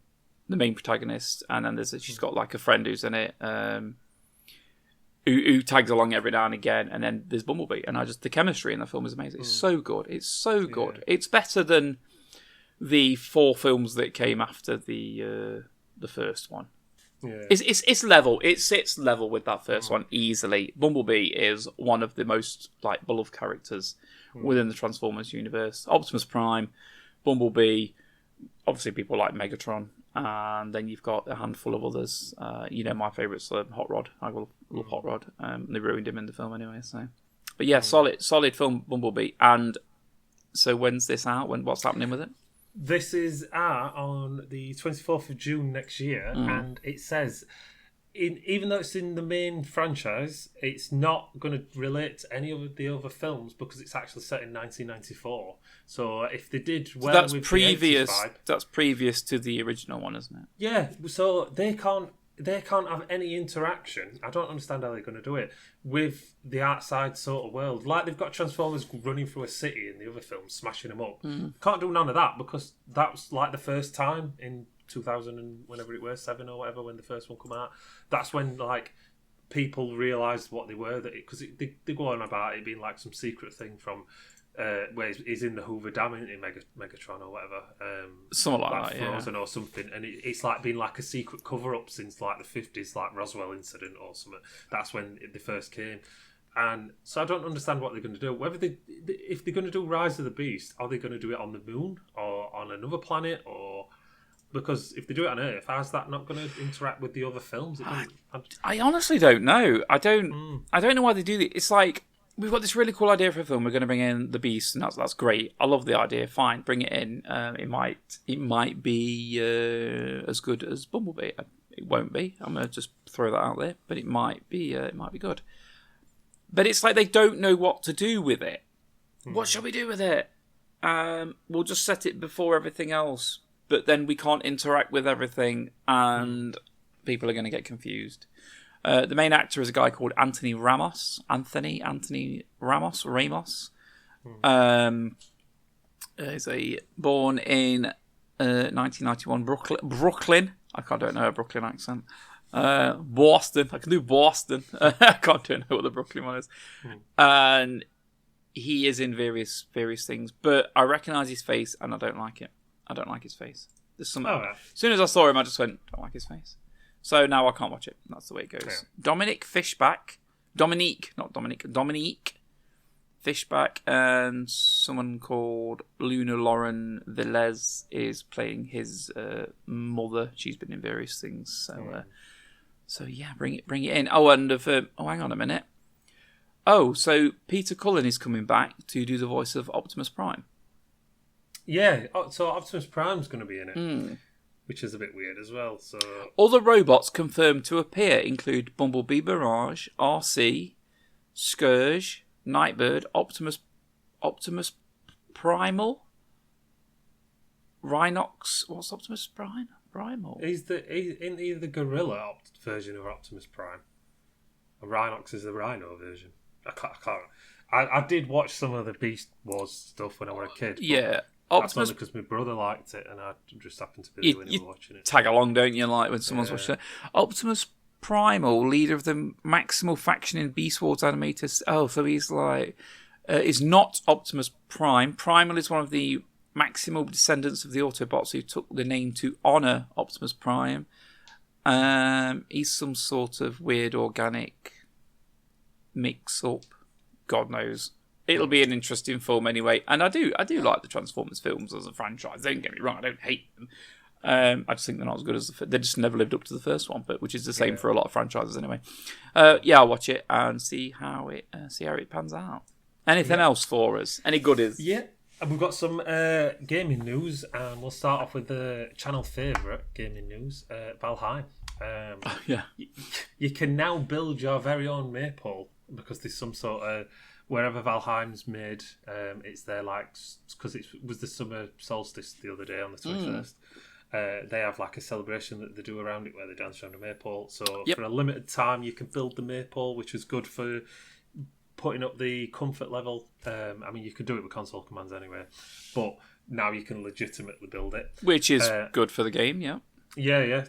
[SPEAKER 1] main protagonist, and then she's got like a friend who's in it, who tags along every now and again, and then there's Bumblebee, and the chemistry in the film is amazing. It's so good. It's so good. Yeah. It's better than the 4 films that came after the first one.
[SPEAKER 2] Yeah.
[SPEAKER 1] It's level. It sits level with that first one easily. Bumblebee is one of the most beloved characters within the Transformers universe. Optimus Prime, Bumblebee, obviously people like Megatron, and then you've got a handful of others. My favourite's Hot Rod. I love Hot Rod. They ruined him in the film anyway. So, but yeah, solid film, Bumblebee. And so when's this out? What's happening with it?
[SPEAKER 2] This is out on the 24th of June next year, and it says, even though it's in the main franchise, it's not going to relate to any of the other films because it's actually set in 1994. So if they did well,
[SPEAKER 1] that's
[SPEAKER 2] with
[SPEAKER 1] previous.
[SPEAKER 2] The 80s vibe,
[SPEAKER 1] that's previous to the original one, isn't it?
[SPEAKER 2] Yeah. So they can't have any interaction. I don't understand how they're going to do it with the outside sort of world. Like they've got Transformers running through a city in the other films, smashing them up. Can't do none of that because that was like the first time in 2000 and whenever it was 7 or whatever when the first one come out. That's when people realised what they were, because they go on about it being like some secret thing from where he's in the Hoover Dam in Megatron or whatever,
[SPEAKER 1] something like that,
[SPEAKER 2] Frozen or something, and it's like been like a secret cover up since like the 50s, like Roswell incident or something. That's when they first came. And so I don't understand what they're going to do. Whether if they're going to do Rise of the Beast, are they going to do it on the moon or on another planet, or because if they do it on Earth, how's that not going to interact with the other films?
[SPEAKER 1] I honestly don't know. I don't know why they do it. It's like we've got this really cool idea for a film. We're going to bring in the Beast, and that's great. I love the idea. Fine, bring it in. It might be as good as Bumblebee. It won't be. I'm going to just throw that out there, but it might be. It might be good. But it's like they don't know what to do with it. What shall we do with it? We'll just set it before everything else, but then we can't interact with everything, and people are going to get confused. The main actor is a guy called Anthony Ramos. Ramos. He's born in 1991, Brooklyn. I don't know a Brooklyn accent. Boston. I can do Boston. I don't know what the Brooklyn one is. And he is in various things, but I recognise his face, and I don't like it. I don't like his face. There's some. As soon as I saw him, I just went, don't like his face. So now I can't watch it. That's the way it goes. Okay. Dominique Fishback, and someone called Luna Lauren Velez is playing his mother. She's been in various things. So yeah, bring it in. Oh, and hang on a minute. Oh, so Peter Cullen is coming back to do the voice of Optimus Prime.
[SPEAKER 2] Yeah, so Optimus Prime's going to be in it, which is a bit weird as well. So
[SPEAKER 1] other robots confirmed to appear include Bumblebee Barrage, RC, Scourge, Nightbird, Optimus Primal, Rhinox. What's Optimus Primal?
[SPEAKER 2] He's in either the gorilla version of Optimus Prime. Rhinox is the Rhino version. I can't. I did watch some of the Beast Wars stuff when I was a kid.
[SPEAKER 1] Yeah.
[SPEAKER 2] That's only because my brother liked it and I just happened to be watching it.
[SPEAKER 1] Tag along, don't you, like when someone's watching it? Optimus Primal, leader of the Maximal faction in Beast Wars animators. Oh, so he's like... is not Optimus Prime. Primal is one of the Maximal descendants of the Autobots who took the name to honour Optimus Prime. He's some sort of weird organic mix-up. God knows. It'll be an interesting film anyway. And I do like the Transformers films as a franchise. Don't get me wrong, I don't hate them. I just think they're not as good as they just never lived up to the first one, but which is the same for a lot of franchises anyway. I'll watch it and see how it pans out. Anything else for us? Any goodies?
[SPEAKER 2] Yeah. And we've got some gaming news, and we'll start off with the channel favourite gaming news, Valheim. You can now build your very own maypole because there's some sort of wherever Valheim's made, it's there because it was the summer solstice the other day on the 21st. They have like a celebration that they do around it where they dance around a maypole. So for a limited time, you can build the maypole, which is good for putting up the comfort level. You can do it with console commands anyway, but now you can legitimately build it,
[SPEAKER 1] which is good for the game.
[SPEAKER 2] Yeah.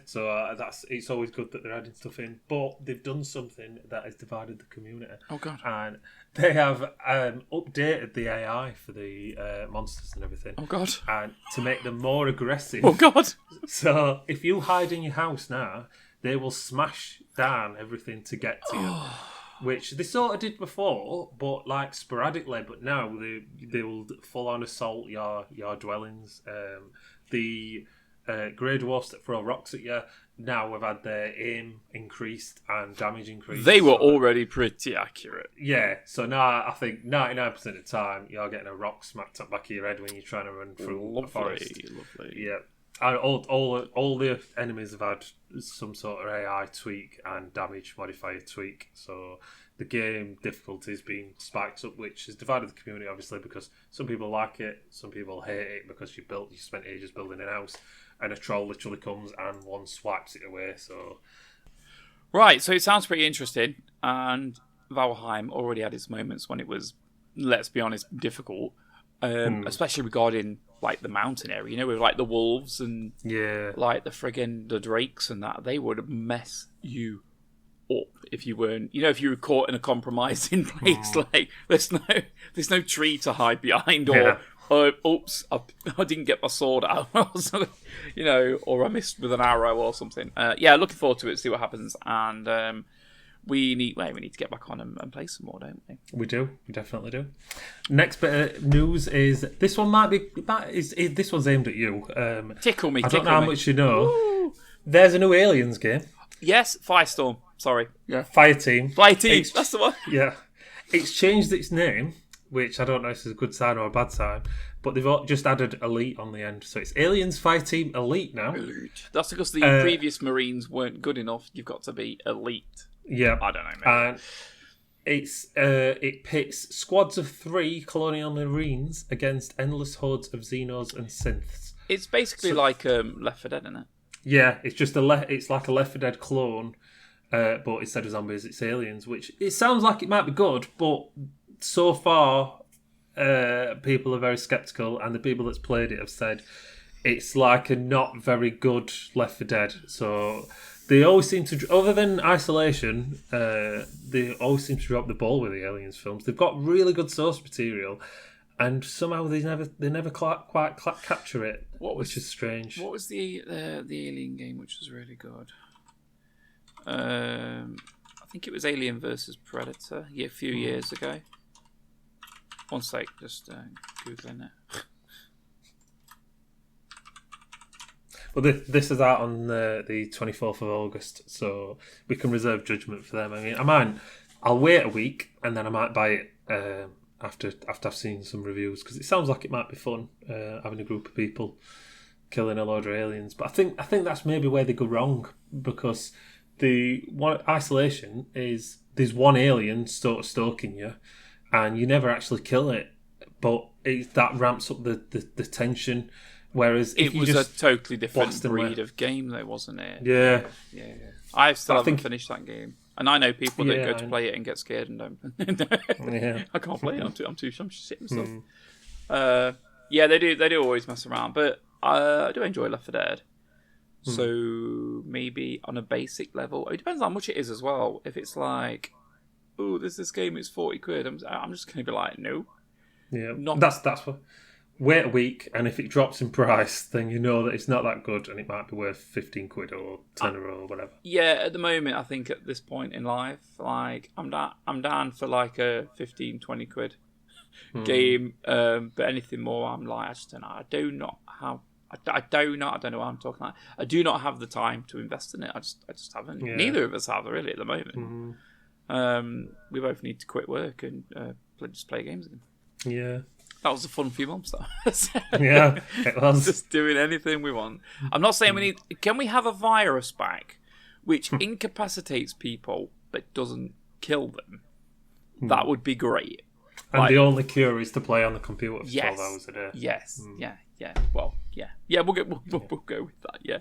[SPEAKER 2] So it's always good that they're adding stuff in, but they've done something that has divided the community.
[SPEAKER 1] Oh god!
[SPEAKER 2] And they have updated the AI for the monsters and everything.
[SPEAKER 1] Oh god!
[SPEAKER 2] And to make them more aggressive.
[SPEAKER 1] Oh god!
[SPEAKER 2] So if you hide in your house now, they will smash down everything to get to you. Which they sort of did before, but like sporadically. But now they will full on assault your dwellings. The Grey Dwarfs that throw rocks at you now have had their aim increased and damage increased.
[SPEAKER 1] They were already pretty accurate.
[SPEAKER 2] Yeah, so now I think 99% of the time you're getting a rock smacked up back of your head when you're trying to run through the forest.
[SPEAKER 1] Lovely.
[SPEAKER 2] Yeah. And all the enemies have had some sort of AI tweak and damage modifier tweak. So the game difficulty has been spiked up, which has divided the community, obviously, because some people like it, some people hate it because you spent ages building a house, and a troll literally comes and one swipes it away. So
[SPEAKER 1] right, so it sounds pretty interesting, and Valheim already had its moments when it was, let's be honest, difficult, especially regarding like the mountain area, with like the wolves and like the drakes and that. They would mess you up if you weren't, if you were caught in a compromising place. Like there's no tree to hide behind, or oops, I didn't get my sword out, or I missed with an arrow or something. Looking forward to it, see what happens, and we need to get back on and play some more, don't we?
[SPEAKER 2] We do. We definitely do. Next bit of news is this one this one's aimed at you.
[SPEAKER 1] Tickle me.
[SPEAKER 2] I don't know how much you know. Woo! There's a new Aliens game.
[SPEAKER 1] Yes, Firestorm. Sorry. Yeah.
[SPEAKER 2] Fireteam.
[SPEAKER 1] That's the one.
[SPEAKER 2] Yeah. it's changed its name, which I don't know if it's a good sign or a bad sign, but they've just added Elite on the end. So it's Aliens Fireteam Elite now.
[SPEAKER 1] Elite. That's because the previous Marines weren't good enough. You've got to be elite.
[SPEAKER 2] Yeah.
[SPEAKER 1] I don't know, maybe.
[SPEAKER 2] And it pits squads of 3 Colonial Marines against endless hordes of Xenos and Synths.
[SPEAKER 1] It's basically like Left 4 Dead, isn't it?
[SPEAKER 2] Yeah, it's just it's like a Left 4 Dead clone, but instead of zombies, it's aliens. Which it sounds like it might be good, but so far, people are very skeptical, and the people that's played it have said it's like a not very good Left 4 Dead. So they always seem to, other than Isolation, they always seem to drop the ball with the Aliens films. They've got really good source material, and somehow they never quite capture it, which is strange.
[SPEAKER 1] What was the Alien game which was really good? I think it was Alien versus Predator. Yeah, a few years ago. One sec, just googling it.
[SPEAKER 2] Well, this is out on the 24th of August, so we can reserve judgment for them. I mean, I'll wait a week and then I might buy it after I've seen some reviews, because it sounds like it might be fun having a group of people killing a load of aliens. But I think that's maybe where they go wrong, because the one Isolation is there's one alien sort of stalking you, and you never actually kill it, but that ramps up the tension. Whereas
[SPEAKER 1] it was a totally different breed of game, though, wasn't it?
[SPEAKER 2] Yeah.
[SPEAKER 1] I still haven't finished that game, and I know people that go to play it and get scared and don't. I can't play it. I'm too shit myself. They do always mess around, but I do enjoy Left 4 Dead. So maybe on a basic level, it depends on how much it is as well. If it's like, oh, this game is £40, I'm just going to be like, no.
[SPEAKER 2] Yeah, that's what. Wait a week, and if it drops in price, then you know that it's not that good, and it might be worth £15 or £10 or whatever.
[SPEAKER 1] Yeah, at the moment, I think at this point in life, like I'm down for like a 15-20 quid game. But anything more, I'm like, I just don't know. I don't know what I'm talking about. I do not have the time to invest in it. I just haven't. Yeah. Neither of us have really at the moment. We both need to quit work and just play games again.
[SPEAKER 2] Yeah.
[SPEAKER 1] That was a fun few months, though.
[SPEAKER 2] Yeah, it was.
[SPEAKER 1] Just doing anything we want. I'm not saying we need... Can we have a virus back which incapacitates people but doesn't kill them? That would be great.
[SPEAKER 2] And the only cure is to play on the computer for 12 hours a day.
[SPEAKER 1] Yes, yeah. Well, yeah. Yeah, we'll go with that, yeah.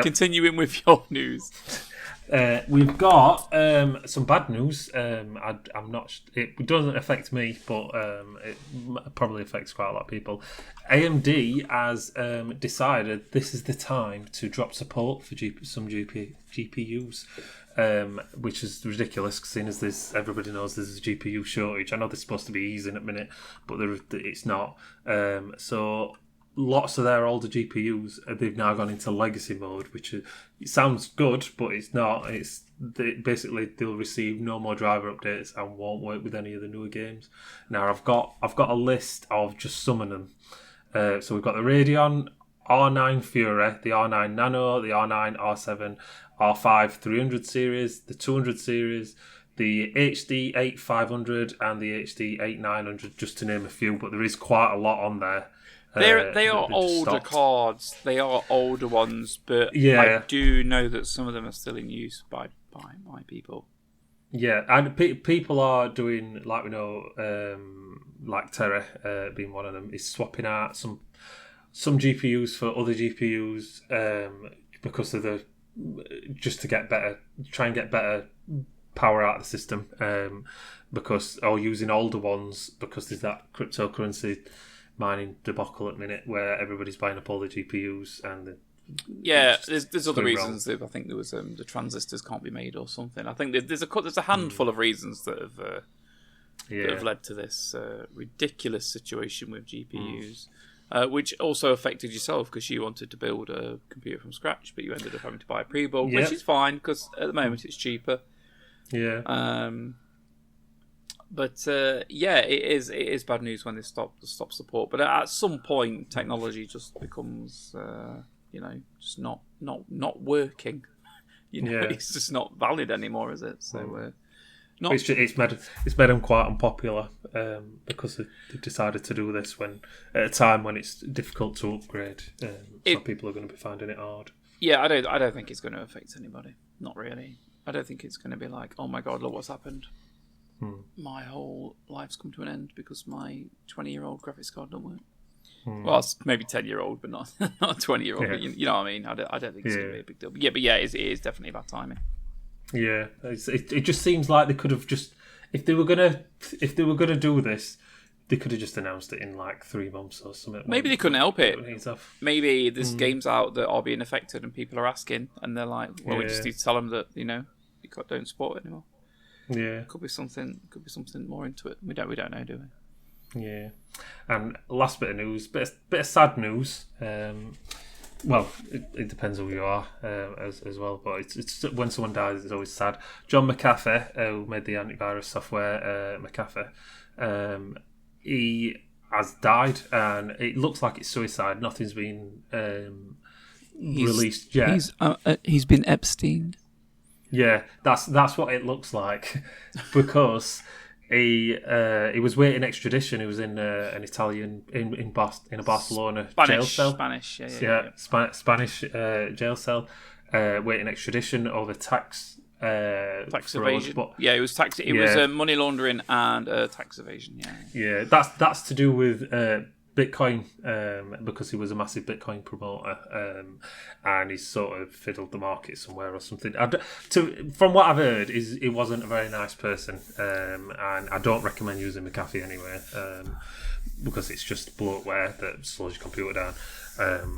[SPEAKER 1] Continuing with your news.
[SPEAKER 2] We've got some bad news. I'm not. It doesn't affect me, but it probably affects quite a lot of people. AMD has decided this is the time to drop support for some GPUs, which is ridiculous, seeing as everybody knows there's a GPU shortage. I know they're supposed to be easing at the minute, but it's not. So lots of their older GPUs, they've now gone into legacy mode, which it sounds good, but it's not. Basically they'll receive no more driver updates and won't work with any of the newer games. Now I've got a list of just some of them. So we've got the Radeon R9 Fury, the R9 Nano, the R9 R7, R5 300 series, the 200 series, the HD 8500 and the HD 8900, just to name a few, but there is quite a lot on there.
[SPEAKER 1] They are older cards. They are older ones, but I do know that some of them are still in use by my people.
[SPEAKER 2] Yeah, and people are doing, like we know, like Terra being one of them, is swapping out some GPUs for other GPUs because of just to get better, try and get better power out of the system, or using older ones because there's that cryptocurrency mining debacle at the minute where everybody's buying up all the GPUs and
[SPEAKER 1] there's other reasons. I think there was the transistors can't be made or something. I think there's a handful of reasons that have led to this ridiculous situation with GPUs, which also affected yourself because you wanted to build a computer from scratch, but you ended up having to buy a pre-build, which is fine because at the moment it's cheaper.
[SPEAKER 2] Yeah.
[SPEAKER 1] But it is bad news when they stop support. But at some point, technology just becomes, just not working. It's just not valid anymore, is it? So Not
[SPEAKER 2] It's made them quite unpopular because they've decided to do this when at a time when it's difficult to upgrade. So people are going to be finding it hard.
[SPEAKER 1] Yeah, I don't think it's going to affect anybody. Not really. I don't think it's going to be like, oh my god, look what's happened. My whole life's come to an end because my 20-year-old graphics card don't work. Well, it's maybe 10-year-old, but not not a 20-year-old.
[SPEAKER 2] Yeah.
[SPEAKER 1] But you know what I mean. I don't think it's going to be a big deal. But yeah, it is definitely bad timing.
[SPEAKER 2] Yeah, it just seems like they could have just if they were gonna do this, they could have just announced it in like 3 months or something.
[SPEAKER 1] Maybe they couldn't help it. Maybe this
[SPEAKER 2] Mm.
[SPEAKER 1] game's out that are being affected and people are asking, and they're like, "Well, we just need to tell them that you don't support it anymore."
[SPEAKER 2] Yeah,
[SPEAKER 1] Could be something more into it. We don't know, do we?
[SPEAKER 2] yeah. And last bit of news, bit of sad news. Well, it depends who you are as well, but it's when someone dies, it's always sad. John McAfee, who made the antivirus software, McAfee, he has died, and it looks like it's suicide. Nothing's been released yet.
[SPEAKER 1] He's been Epsteined.
[SPEAKER 2] Yeah, that's what it looks like because he was waiting extradition. He was in an Italian in a Barcelona jail cell.
[SPEAKER 1] Spanish,
[SPEAKER 2] Spanish jail cell, waiting extradition over tax fraud,
[SPEAKER 1] evasion.
[SPEAKER 2] But
[SPEAKER 1] Yeah, it was tax. It was money laundering and tax evasion.
[SPEAKER 2] yeah, that's to do with Bitcoin, because he was a massive Bitcoin promoter, and he's sort of fiddled the market somewhere or something. From what I've heard, he wasn't a very nice person, and I don't recommend using McAfee anyway, because it's just bloatware that slows your computer down.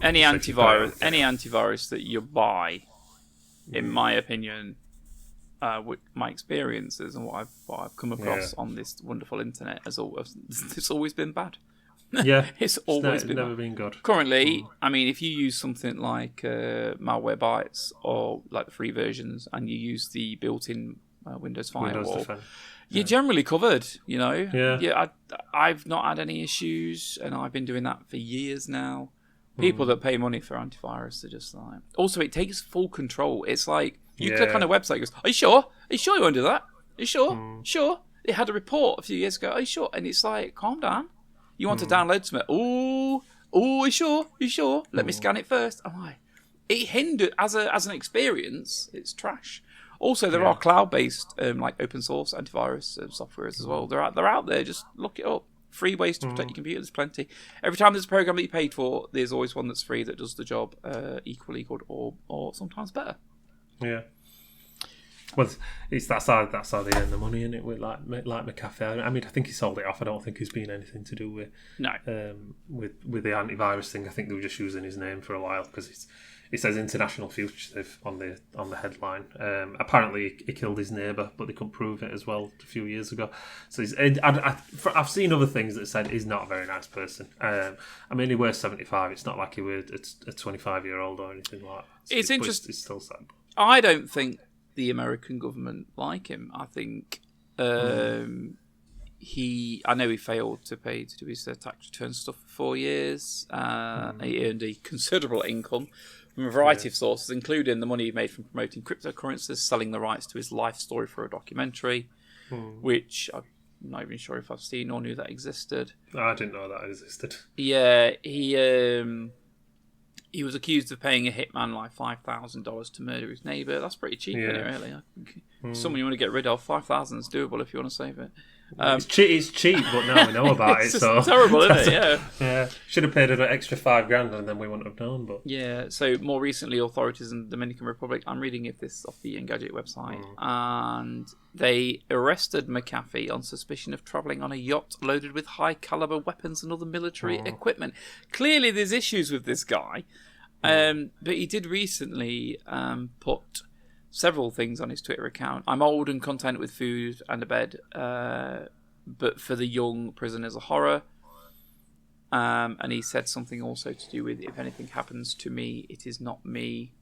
[SPEAKER 1] Any antivirus that you buy, in my opinion, with my experiences and what I've come across on this wonderful internet, it's always been bad.
[SPEAKER 2] Yeah,
[SPEAKER 1] it's always been
[SPEAKER 2] never been good.
[SPEAKER 1] Currently, I mean, if you use something like Malwarebytes or like the free versions, and you use the built-in Windows firewall, you're generally covered. You know,
[SPEAKER 2] yeah.
[SPEAKER 1] I've not had any issues, and I've been doing that for years now. People that pay money for antivirus are just like. Also, it takes full control. It's like you click on a website, it goes, "Are you sure? Are you sure you won't do that? Are you sure? Sure." They had a report a few years ago. Are you sure? And it's like, calm down. You want to download something? Oh, you sure? You sure? Let me scan it first. I'm like, it hindered as an experience. It's trash. Also, there are cloud-based, like open source antivirus softwares as well. They're out there. Just look it up. Free ways to protect your computer. There's plenty. Every time there's a program that you paid for, there's always one that's free that does the job equally good or sometimes better.
[SPEAKER 2] Yeah. Well, that's how they earn the money, isn't it? With like McAfee. I mean, I think he sold it off. I don't think it's been anything to do with with the antivirus thing. I think they were just using his name for a while because it says international fugitive on the headline. Apparently, he killed his neighbour, but they couldn't prove it as well a few years ago. So I've seen other things that said he's not a very nice person. I mean, he wears 75. It's not like he wears a 25-year-old or anything like that.
[SPEAKER 1] It's interesting.
[SPEAKER 2] It's still sad.
[SPEAKER 1] I don't think the American government like him. I think I know he failed to do his tax return stuff for 4 years. He earned a considerable income from a variety of sources, including the money he made from promoting cryptocurrencies, selling the rights to his life story for a documentary, which I'm not even sure if I've seen or knew that existed.
[SPEAKER 2] I didn't know that existed.
[SPEAKER 1] Yeah, he was accused of paying a hitman like $5,000 to murder his neighbour. That's pretty cheap, isn't it, really? Someone you want to get rid of, $5,000 is doable if you want to save it.
[SPEAKER 2] It's cheap, but now we know about it.
[SPEAKER 1] It's
[SPEAKER 2] so
[SPEAKER 1] terrible, isn't it?
[SPEAKER 2] Yeah. Should have paid an extra $5,000 and then we wouldn't have known. But
[SPEAKER 1] yeah. So more recently, authorities in the Dominican Republic. I'm reading this off the Engadget website, and they arrested McAfee on suspicion of travelling on a yacht loaded with high-caliber weapons and other military equipment. Clearly, there's issues with this guy, but he did recently put several things on his Twitter account. I'm old and content with food and a bed, but for the young, prison is a horror. And he said something also to do with, if anything happens to me, it is not me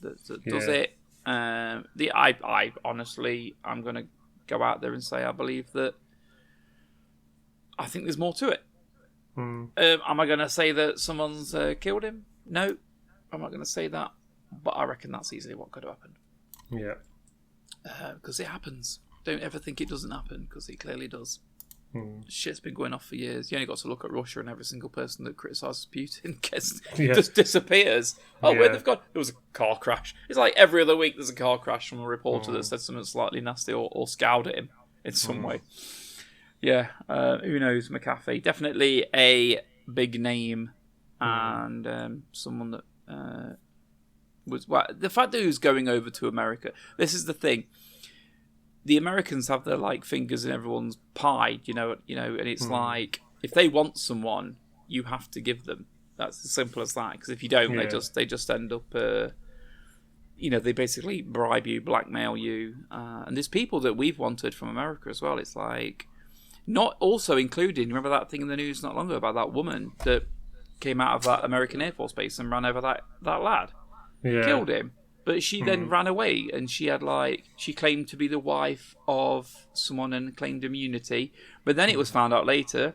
[SPEAKER 1] that does it. I honestly, I'm going to go out there and say I believe that. I think there's more to it. Am I going to say that someone's killed him? No, I'm not going to say that. But I reckon that's easily what could have happened.
[SPEAKER 2] Yeah.
[SPEAKER 1] Because it happens. don't ever think it doesn't happen, because it clearly does. Shit's been going off for years. You only got to look at Russia, and every single person that criticises Putin just disappears. Oh, where they've gone? There was a car crash. It's like every other week there's a car crash from a reporter that said something slightly nasty or scowled at him in some way. Yeah, who knows? McAfee, definitely a big name, and someone that was the fact that he was going over to America. This is the thing. The Americans have their fingers in everyone's pie, and it's like if they want someone, you have to give them. That's as simple as that. Because if you don't, they just end up, they basically bribe you, blackmail you, and there's people that we've wanted from America as well. It's like not also including. Remember that thing in the news not long ago about that woman that came out of that American Air Force base and ran over that lad, killed him. But she then ran away, and she had she claimed to be the wife of someone and claimed immunity. But then it was found out later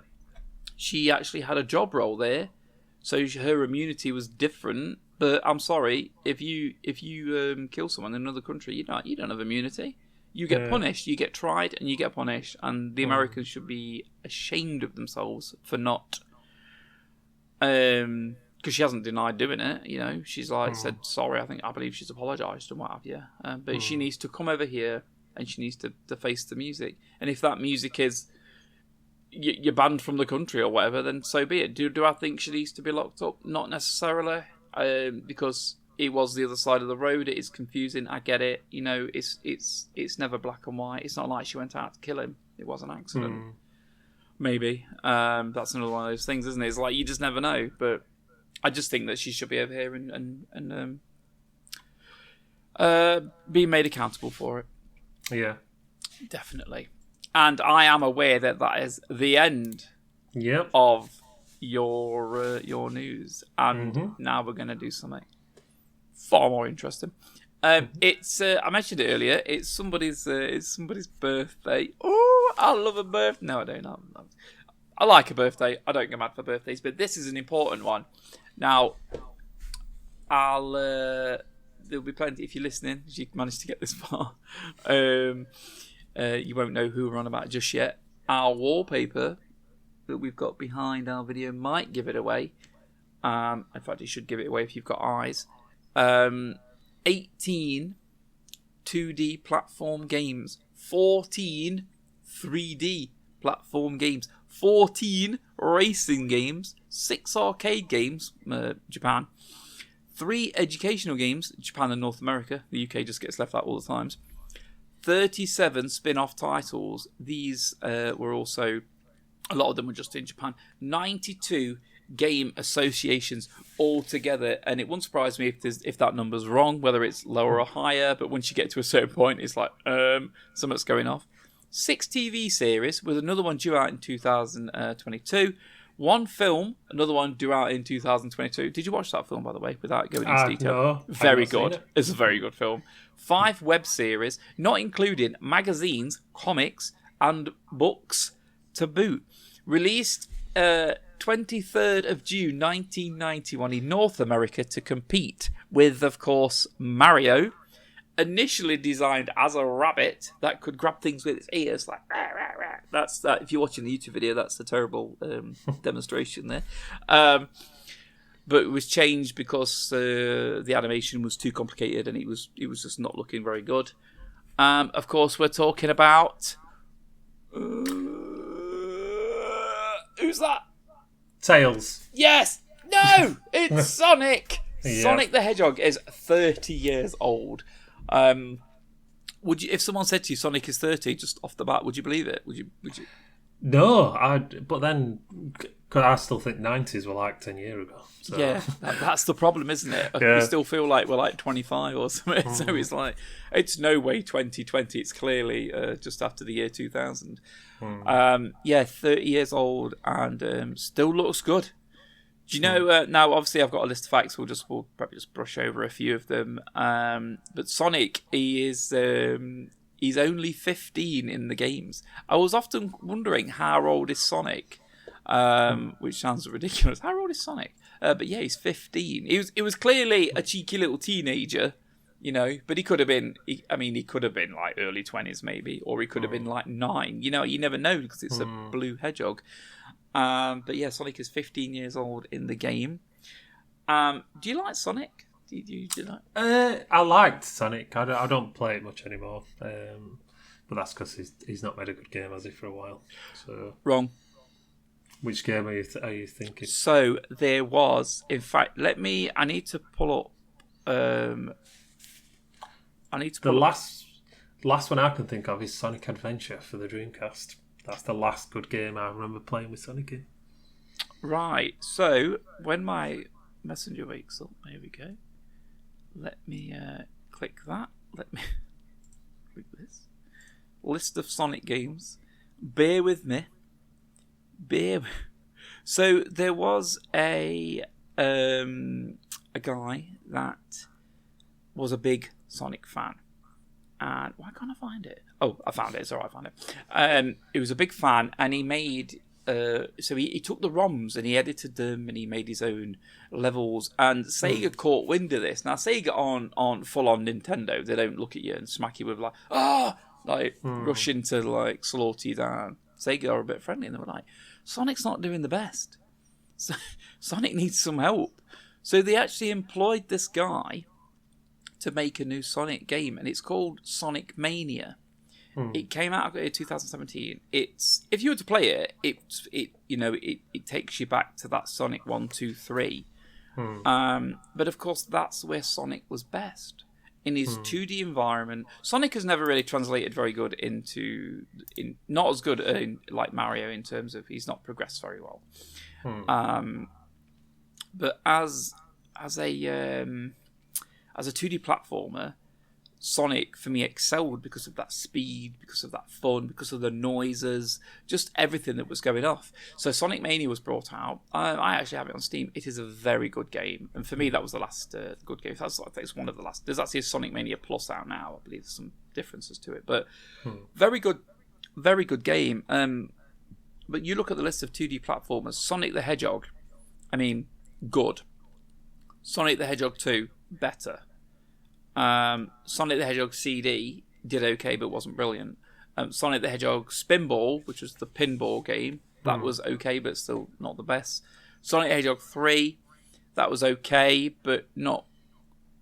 [SPEAKER 1] she actually had a job role there, so her immunity was different. But I'm sorry, if you kill someone in another country, you don't have immunity. You get punished, you get tried, and you get punished. And the Americans should be ashamed of themselves for not. Because she hasn't denied doing it, she's said sorry. I believe she's apologised and what have you. But she needs to come over here and she needs to face the music. And if that music is you're banned from the country or whatever, then so be it. Do I think she needs to be locked up? Not necessarily, because it was the other side of the road. It is confusing. I get it. It's never black and white. It's not like she went out to kill him. It was an accident. Maybe that's another one of those things, isn't it? It's like you just never know, but. I just think that she should be over here and be made accountable for it.
[SPEAKER 2] Yeah,
[SPEAKER 1] definitely. And I am aware that is the end of your news. And now we're going to do something far more interesting. It's I mentioned it earlier. It's somebody's birthday. Oh, I love a birthday. No, I don't. I like a birthday. I don't get mad for birthdays, but this is an important one. Now, there'll be plenty, if you're listening, if you managed to get this far, you won't know who we're on about just yet. Our wallpaper that we've got behind our video might give it away. In fact, it should give it away if you've got eyes. 18 2D platform games, 14 3D platform games, 14 racing games, 6 arcade games, Japan, 3 educational games, Japan and North America. The UK just gets left out all the times. 37 spin-off titles. These were also, a lot of them were just in Japan. 92 game associations altogether, and it wouldn't surprise me if that number's wrong, whether it's lower or higher, but once you get to a certain point, it's like, something's going off. 6 TV series, with another one due out in 2022. 1 film, another one due out in 2022. Did you watch that film, by the way, without going into detail?
[SPEAKER 2] No,
[SPEAKER 1] very good. It's a very good film. 5 web series, not including magazines, comics, and books to boot. Released 23rd of June 1991 in North America to compete with, of course, Mario. Initially designed as a rabbit that could grab things with its ears, like rah, rah, rah. That's that. If you're watching the YouTube video, that's a terrible demonstration there. But it was changed because the animation was too complicated and it was just not looking very good. Of course, we're talking about who's that?
[SPEAKER 2] Tails.
[SPEAKER 1] Yes. No, it's Sonic. Yeah. Sonic the Hedgehog is 30 years old. Would you, if someone said to you Sonic is 30 just off the bat, would you believe it? Would you?
[SPEAKER 2] No, but then cause I still think 90s were like 10 years ago. So.
[SPEAKER 1] Yeah, that's the problem, isn't it? Yeah. We still feel like we're like 25 or something. So it's like, it's no way 2020. It's clearly just after the year 2000. 30 years old and still looks good. Do you know, now obviously I've got a list of facts, we'll probably just brush over a few of them. But Sonic, he's only 15 in the games. I was often wondering how old is Sonic, which sounds ridiculous. How old is Sonic? But yeah, he's 15. He was clearly a cheeky little teenager But he could have been. He could have been like early 20s maybe, or he could have been like 9. You never know because it's a blue hedgehog. But yeah, Sonic is 15 years old in the game. Do you like Sonic? Do you like?
[SPEAKER 2] I liked Sonic. I don't play it much anymore. But that's because he's not made a good game, has he, for a while? So
[SPEAKER 1] Wrong.
[SPEAKER 2] Which game are you thinking?
[SPEAKER 1] So there was, in fact, I need to pull up.
[SPEAKER 2] The last one I can think of is Sonic Adventure for the Dreamcast. That's the last good game I remember playing with Sonic in.
[SPEAKER 1] Right. So when my messenger wakes up, there we go. Let me click that. Let me click this list of Sonic games. Bear with me. So there was a guy that was a big Sonic fan, and why can't I find it? Oh, I found it. It's alright, I found it. He was a big fan, and he made. So he took the ROMs and he edited them and he made his own levels. And Sega caught wind of this. Now Sega aren't full on Nintendo. They don't look at you and smack you with rushing to slaughter you down. Sega are a bit friendly and they were like, Sonic's not doing the best. So Sonic needs some help. So they actually employed this guy to make a new Sonic game, and it's called Sonic Mania. It came out in 2017. It's, if you were to play it, it takes you back to that Sonic 1, 2, 3. But of course, that's where Sonic was best. In his 2D environment, Sonic has never really translated very good not as good like Mario in terms of he's not progressed very well. But as a 2D platformer, Sonic, for me, excelled because of that speed, because of that fun, because of the noises, just everything that was going off. So Sonic Mania was brought out. I actually have it on Steam. It is a very good game. And for me, that was the last good game. I think it's one of the last. There's actually a Sonic Mania Plus out now. I believe there's some differences to it. But very good game. But you look at the list of 2D platformers, Sonic the Hedgehog, good. Sonic the Hedgehog 2, better. Sonic the Hedgehog CD did okay but wasn't brilliant. Sonic the Hedgehog Spinball, which was the pinball game, that was okay but still not the best. Sonic the Hedgehog 3, that was okay but not.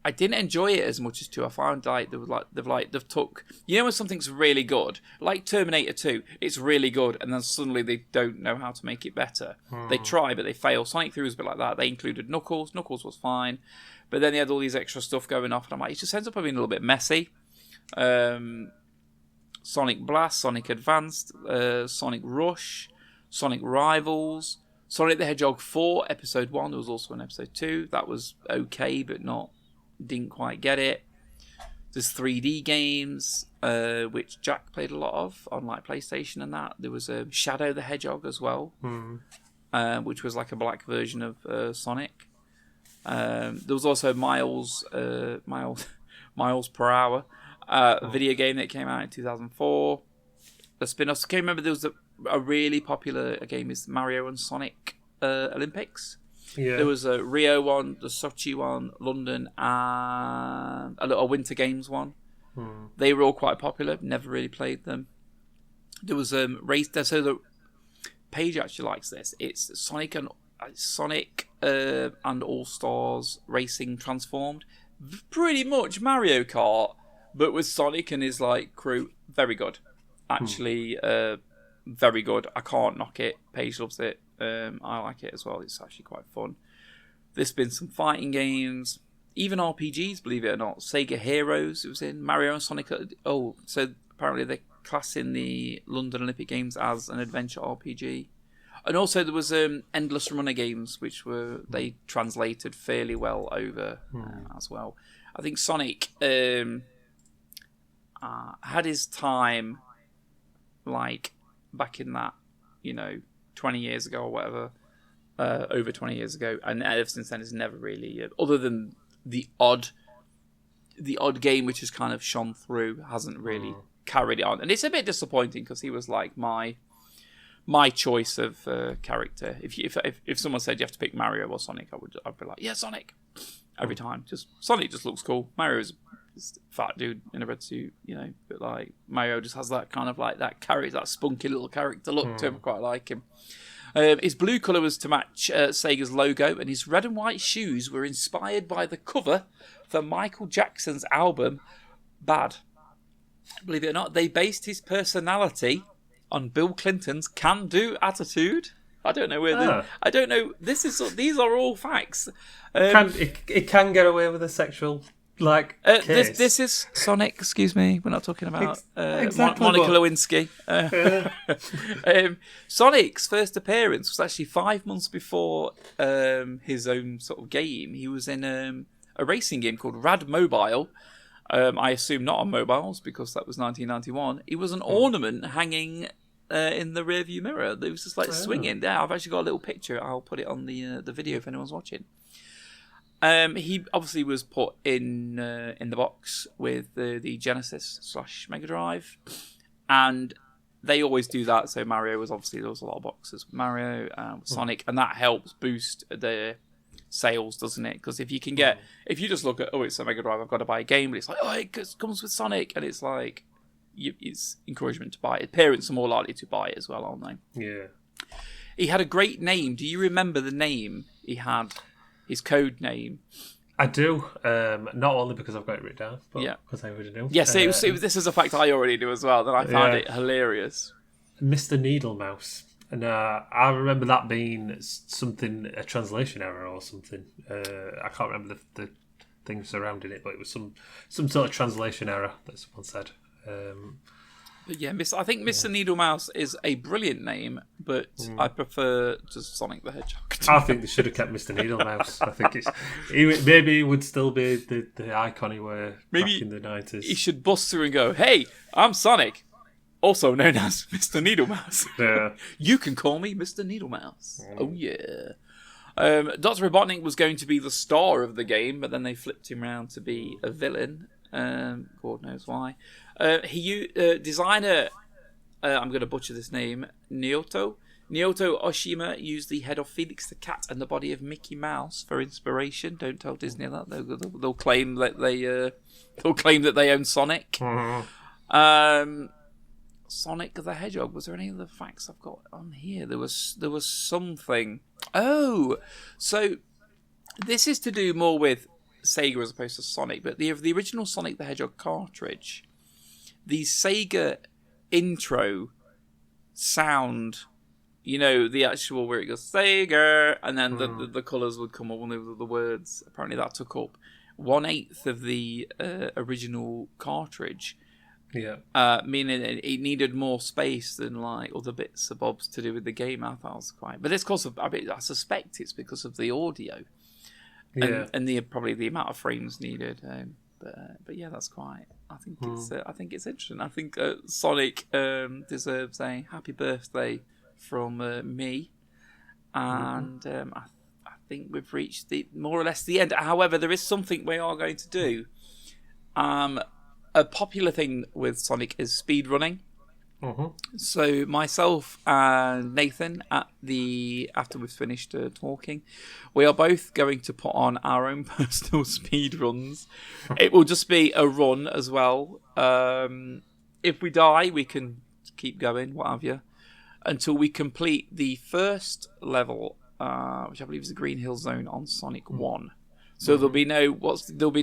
[SPEAKER 1] I didn't enjoy it as much as 2. I found they've took, when something's really good, like Terminator 2, it's really good and then suddenly they don't know how to make it better. They try but they fail. Sonic 3 was a bit like that. They included Knuckles. Knuckles was fine. But then they had all these extra stuff going off, and I'm like, it just ends up being a little bit messy. Sonic Blast, Sonic Advanced, Sonic Rush, Sonic Rivals, Sonic the Hedgehog 4, Episode 1. There was also an Episode 2. That was okay, but didn't quite get it. There's 3D games, which Jack played a lot of on PlayStation and that. There was Shadow the Hedgehog as well, which was like a black version of Sonic. There was also Miles per Hour, a video game that came out in 2004. The spin-offs. I can't remember. There was a really popular game is Mario and Sonic Olympics. Yeah. There was a Rio one, the Sochi one, London, and a little Winter Games one. They were all quite popular. Never really played them. There was race. So the Paige actually likes this. It's Sonic and All Stars Racing transformed. Pretty much Mario Kart, but with Sonic and his crew. Very good. Actually, very good. I can't knock it. Paige loves it. I like it as well. It's actually quite fun. There's been some fighting games, even RPGs, believe it or not. Sega Heroes, it was in. Mario and Sonic. Oh, so apparently they're classing the London Olympic Games as an adventure RPG. And also there was Endless Runner games, which they translated fairly well over as well. I think Sonic had his time, back in that, 20 years ago or whatever, over 20 years ago, and ever since then it's never really, other than the odd game which has kind of shone through, hasn't really carried it on, and it's a bit disappointing because he was my choice of character. If someone said you have to pick Mario or Sonic, I'd be like, yeah, Sonic every time. Sonic just looks cool. Mario is Just fat dude in a red suit, but like Mario just has that kind of like that spunky little character look to him. I quite like him. His blue colour was to match Sega's logo, and his red and white shoes were inspired by the cover for Michael Jackson's album Bad. Believe it or not, they based his personality on Bill Clinton's can-do attitude. I don't know where. I don't know. These are all facts.
[SPEAKER 2] It can get away with a sexual case.
[SPEAKER 1] This is Sonic. Excuse me, we're not talking about
[SPEAKER 2] exactly
[SPEAKER 1] Monica Lewinsky. Sonic's first appearance was actually 5 months before his own sort of game. He was in a racing game called Rad Mobile. I assume not on mobiles because that was 1991. He was an ornament hanging in the rearview mirror. It was just like swinging. Yeah, I've actually got a little picture. I'll put it on the video if anyone's watching. He obviously was put in the box with the Genesis / Mega Drive, and they always do that. So Mario was obviously, there was a lot of boxes with Mario, Sonic, and that helps boost the sales, doesn't it? Because if you just look at, it's a Mega Drive, I've got to buy a game, but it's like, it comes with Sonic, and it's like, it's encouragement to buy it. Parents are more likely to buy it as well, aren't they?
[SPEAKER 2] Yeah.
[SPEAKER 1] He had a great name. Do you remember the name he had? His code name.
[SPEAKER 2] I do. Not only because I've got it written down, but because I already knew.
[SPEAKER 1] Yes, this is a fact I already knew as well. Then I found it hilarious.
[SPEAKER 2] Mr. Needlemouse. And I remember that being a translation error or something. I can't remember the things surrounding it, but it was some sort of translation error that someone said.
[SPEAKER 1] But yeah, I think Mr. Needlemouse is a brilliant name, but I prefer just Sonic the Hedgehog.
[SPEAKER 2] I think they should have kept Mr. Needlemouse. I think maybe he would still be the icon he were back in the 90s.
[SPEAKER 1] He should bust through and go, "Hey, I'm Sonic, also known as Mr. Needlemouse.
[SPEAKER 2] Yeah.
[SPEAKER 1] You can call me Mr. Needlemouse." Oh yeah. Dr. Robotnik was going to be the star of the game, but then they flipped him around to be a villain. God knows why. Designer, I'm going to butcher this name, Naoto Oshima used the head of Felix the Cat and the body of Mickey Mouse for inspiration. Don't tell Disney that; they'll claim that they own Sonic. Sonic the Hedgehog. Was there any other facts I've got on here? There was something. Oh, so this is to do more with Sega as opposed to Sonic, but the original Sonic the Hedgehog cartridge, the Sega intro sound, the actual where it goes Sega, and then the colours would come up when the words. Apparently, that took up 1/8 of the original cartridge.
[SPEAKER 2] Yeah.
[SPEAKER 1] Meaning it needed more space than like other bits and bobs to do with the game. I thought it was quite, but it's because of. I suspect it's because of the audio.
[SPEAKER 2] Yeah.
[SPEAKER 1] And probably the amount of frames needed, but yeah, that's quite. I think it's interesting. I think Sonic deserves a happy birthday from me, and I think we've reached more or less the end. However, there is something we are going to do. A popular thing with Sonic is speed running. So myself and Nathan, after we've finished talking, we are both going to put on our own personal speed runs. It will just be a run as well. If we die, we can keep going, what have you, until we complete the first level, which I believe is the Green Hill Zone on Sonic 1. So there'll be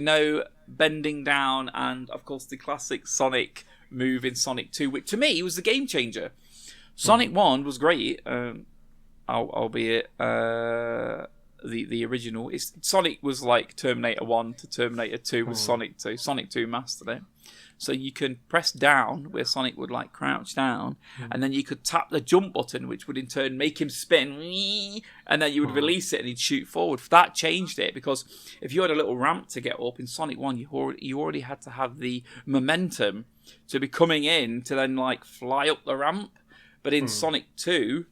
[SPEAKER 1] no bending down, and of course the classic Sonic move in Sonic 2, which to me was the game changer. Sonic 1 was great, albeit the original. Sonic was like Terminator 1 to Terminator 2 with Sonic 2. Sonic 2 mastered it. So you can press down where Sonic would like crouch down, and then you could tap the jump button, which would in turn make him spin, and then you would release it and he'd shoot forward. That changed it, because if you had a little ramp to get up in Sonic 1, you already had to have the momentum to be coming in to then like fly up the ramp. But in Sonic 2,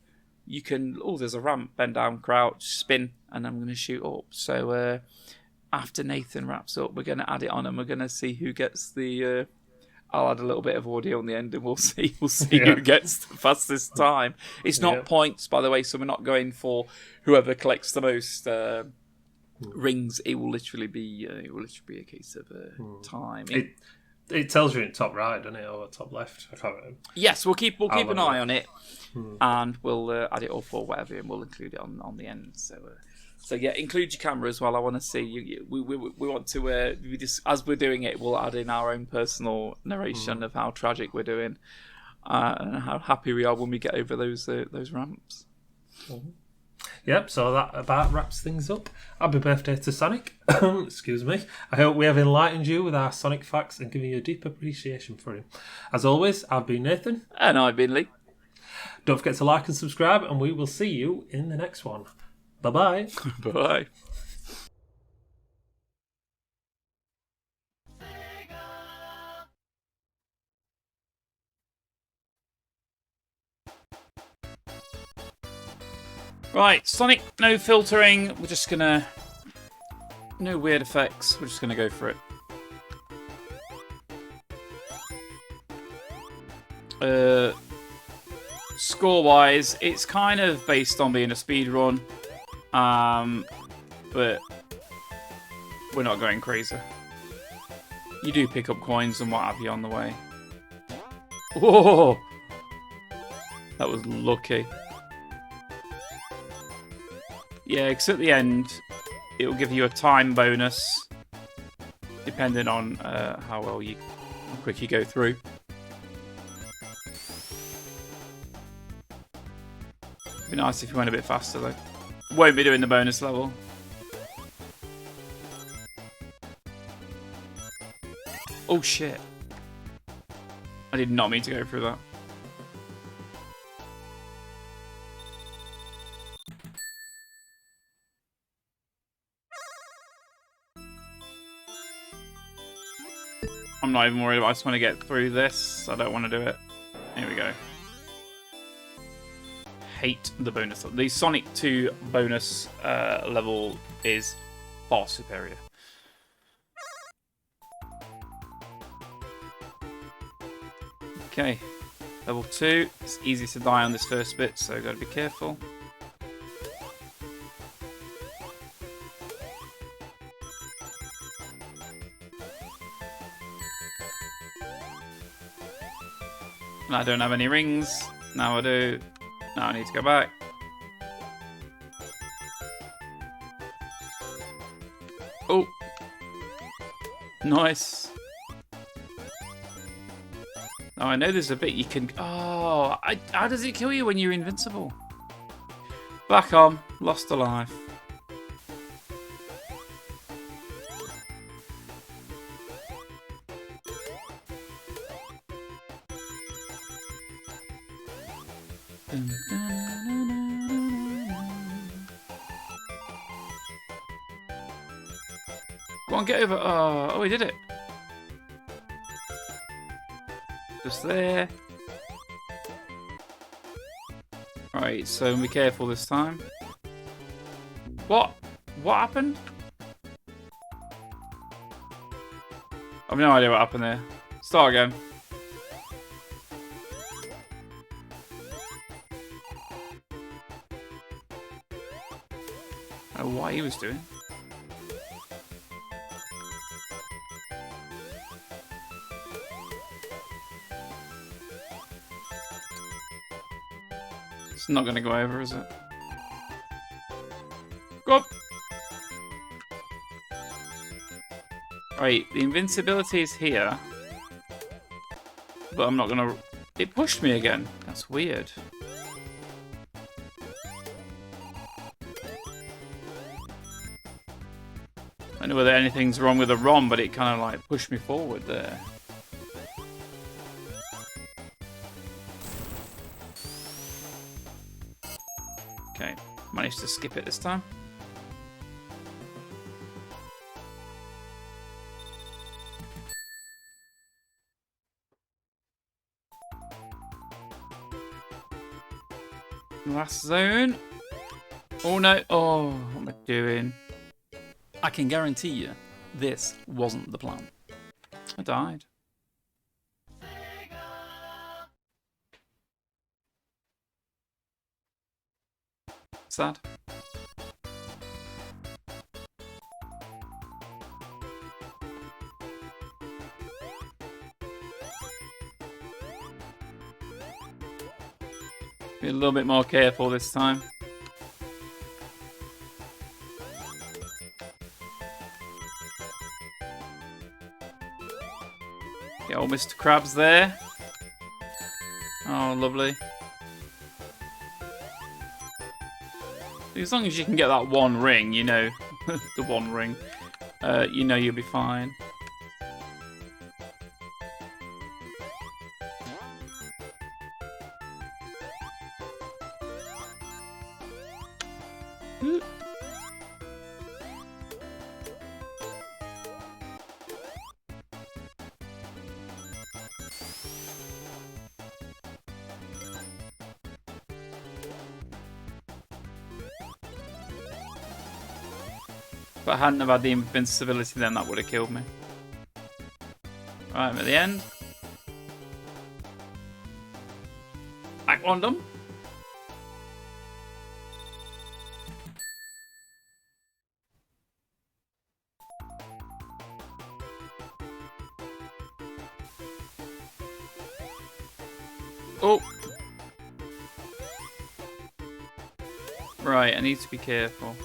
[SPEAKER 1] you can, there's a ramp, bend down, crouch, spin, and I'm going to shoot up. So after Nathan wraps up, we're going to add it on, and we're going to see who gets the... I'll add a little bit of audio on the end, and we'll see who gets the fastest time. It's not points, by the way, so we're not going for whoever collects the most rings, it will literally be a case of time.
[SPEAKER 2] It tells you in top right, doesn't it, or top left? I can't remember.
[SPEAKER 1] Yes, we'll keep an eye on it, and we'll add it up or whatever, and we'll include it on the end. So yeah, include your camera as well. I want to see you. We want to as we're doing it, we'll add in our own personal narration of how tragic we're doing, and how happy we are when we get over those ramps.
[SPEAKER 2] Yep, so that about wraps things up. Happy birthday to Sonic. Excuse me. I hope we have enlightened you with our Sonic facts and given you a deep appreciation for him. As always, I've been Nathan.
[SPEAKER 1] And I've been Lee.
[SPEAKER 2] Don't forget to like and subscribe, and we will see you in the next one. Bye-bye.
[SPEAKER 1] Bye. Right, Sonic, no filtering. We're just gonna... No weird effects. We're just gonna go for it. Score-wise, it's kind of based on being a speed run. But we're not going crazy. You do pick up coins and what have you on the way. Whoa! That was lucky. Yeah, because at the end, it'll give you a time bonus, depending on how quick you go through. It'd be nice if you went a bit faster though. Won't be doing the bonus level. Oh shit. I did not mean to go through that. I'm not even worried about it. I just want to get through this. I don't want to do it. Here we go. Hate the bonus. The Sonic 2 bonus level is far superior. Okay, level 2. It's easy to die on this first bit, so gotta be careful. And I don't have any rings. Now I do. Now I need to go back. Oh. Nice. Now I know there's a bit you can... Oh, how does it kill you when you're invincible? Back on. Lost a life. Go on, get over. Oh, he did it. Just there. Right, so be careful this time. What? What happened? I've no idea what happened there. Start again. I don't know what he was doing. It's not going to go over, is it? Go up! Right, the invincibility is here. But I'm not going to... It pushed me again. That's weird. I don't know whether anything's wrong with the ROM, but it kind of like pushed me forward there. Okay, managed to skip it this time. Last zone. Oh no, oh, what am I doing? I can guarantee you, this wasn't the plan. I died. Sad. Be a little bit more careful this time. Get old Mr. Krabs there. Oh, lovely. As long as you can get that one ring, you know, the one ring, you know you'll be fine. If I hadn't have had the invincibility, then that would have killed me. Right, I'm at the end. Act one done. Oh! Right, I need to be careful.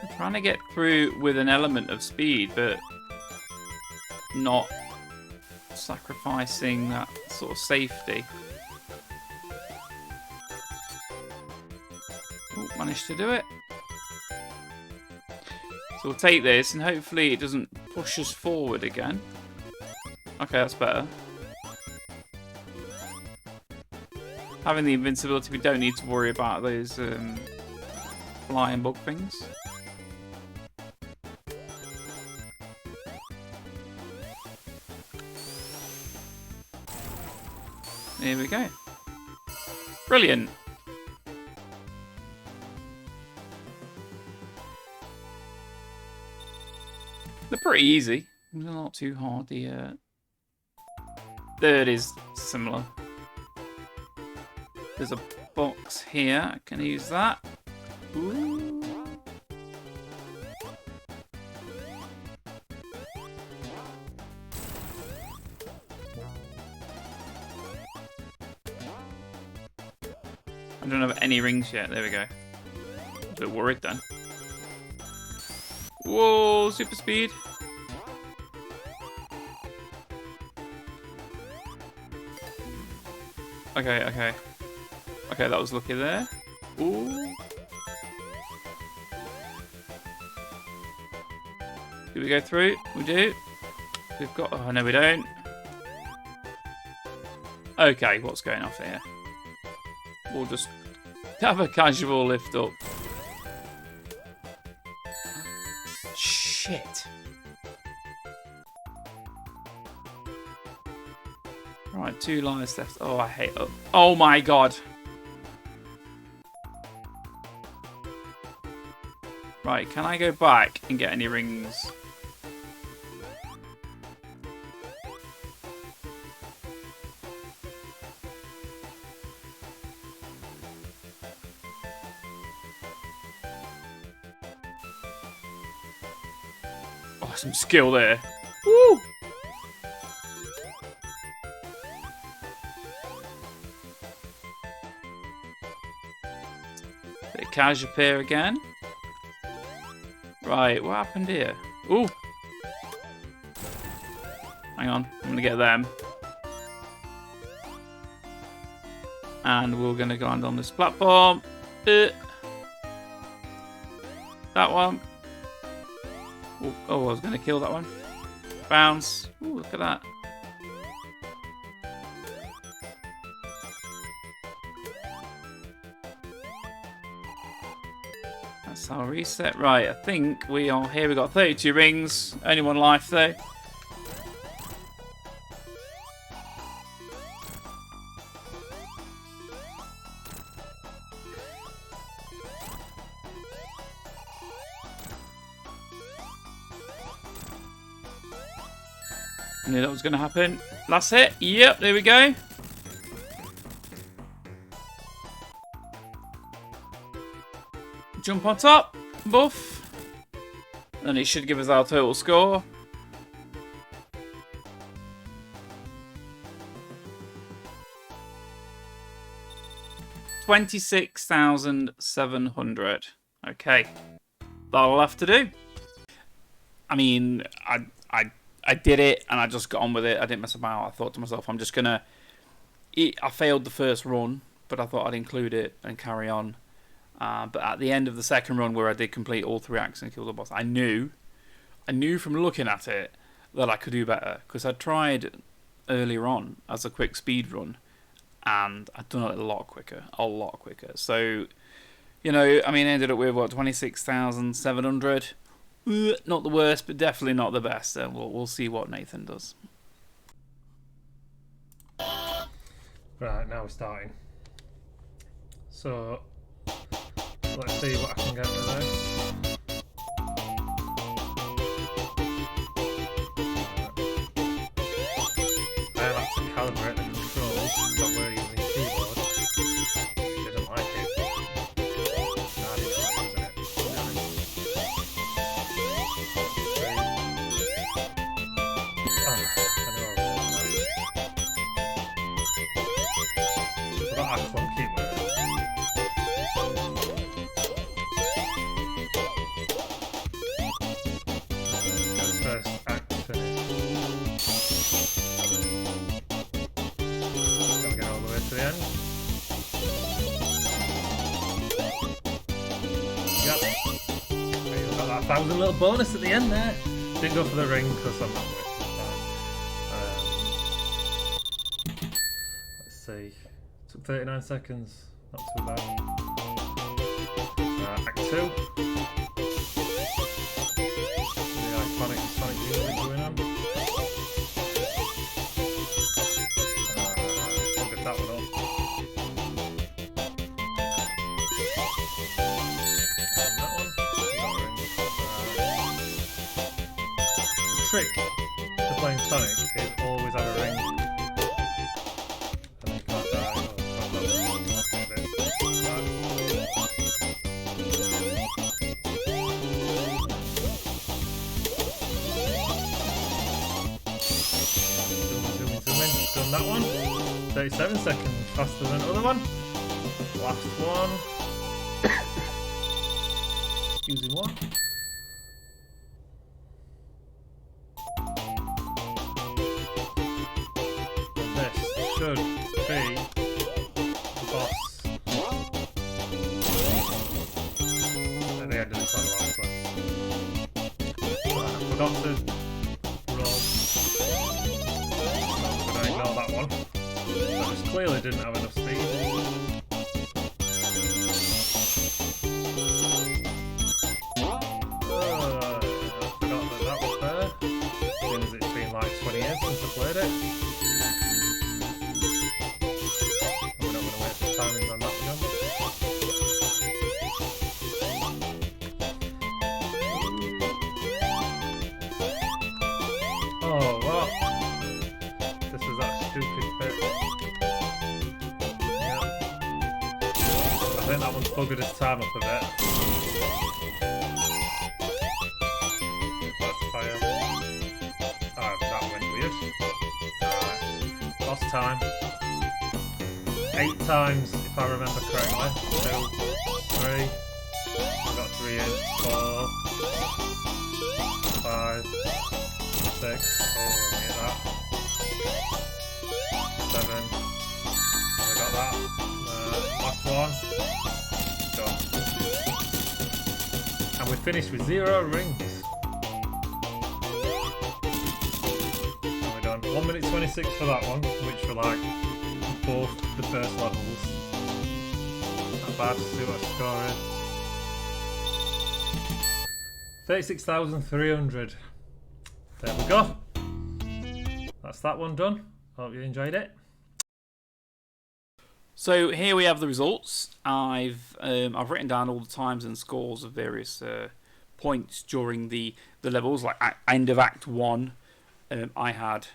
[SPEAKER 1] I'm trying to get through with an element of speed, but not sacrificing that sort of safety. Oh, managed to do it. So we'll take this, and hopefully it doesn't push us forward again. Okay, that's better. Having the invincibility, we don't need to worry about those flying bug things. Here we go. Brilliant. They're pretty easy. They're not too hard. The third is similar. There's a box here. I can use that. Ooh. I don't have any rings yet. There we go. A bit worried then. Whoa, super speed. Okay, okay. Okay, that was lucky there. Ooh. Do we go through? We do. We've got... Oh, no, we don't. Okay, what's going off here? We'll just have a casual lift up. Shit. Right, 2 lives left. Oh, I hate it. Oh my god. Right, can I go back and get any rings? Oh, some skill there. Woo! Bit of cash appear again. Right, what happened here? Ooh! Hang on, I'm gonna get them. And we're gonna land on this platform. That one. Ooh, oh, I was gonna kill that one. Bounce. Ooh, look at that. That's our reset. Right, I think we are here. We've got 32 rings. Only 1 life, though. I knew that was going to happen. Last hit. Yep, there we go. Jump on top. Buff. And it should give us our total score. 26,700. Okay. That'll have to do. I mean, I did it and I just got on with it. I didn't mess about. I thought to myself, I'm just going to... I failed the first run, but I thought I'd include it and carry on. But at the end of the second run, where I did complete all 3 acts and kill the boss, I knew from looking at it that I could do better. Because I tried earlier on as a quick speed run, and I'd done it a lot quicker. So, I ended up with, 26,700. Not the worst, but definitely not the best. We'll see what Nathan does.
[SPEAKER 2] Right, now we're starting. So, let's see what I can get with this. I have to calibrate the controls, so we're using keyboard. Didn't like it. No, I didn't like using it. I forgot how clunky it was. First act finished. Gonna get all the way to the end. Yep. There you got that 1,000 little bonus at the end there. Didn't go for the ring because I'm not wasting time. Let's see. Took 39 seconds. Not too bad. Act 2. The iconic Sonic music going on. I'll get that one up. And that one. The trick to playing Sonic is always have a ring. And you can't die. Done that one. 37 seconds faster than the other one. Last one. Using what? And this should be the boss at the end of this level, actually. I forgot to roll. Ignore that one. I just clearly didn't have enough speed. I forgot that was there. Seeing as it's been like 20 years since I played it. We're not going to waste the timings on that one. Oh, what? This is that stupid bit. Yeah. I think that one's buggered his time up a bit. That's fire. Oh, that went weird. Alright. Lost time. 8 times, if I remember correctly. 2, 3. I got 3 in. 4, 5, 6. Oh, let me hit that. 7. We got that. Last one. Done. And we're finished with 0 rings. And we're done. 1 minute 26 for that one, which were like both the first levels. Not bad. See what the score is. 36,300. There we go. That's that one done. Hope you enjoyed it.
[SPEAKER 1] So here we have the results. I've written down all the times and scores of various points during the levels. Like end of Act 1, I had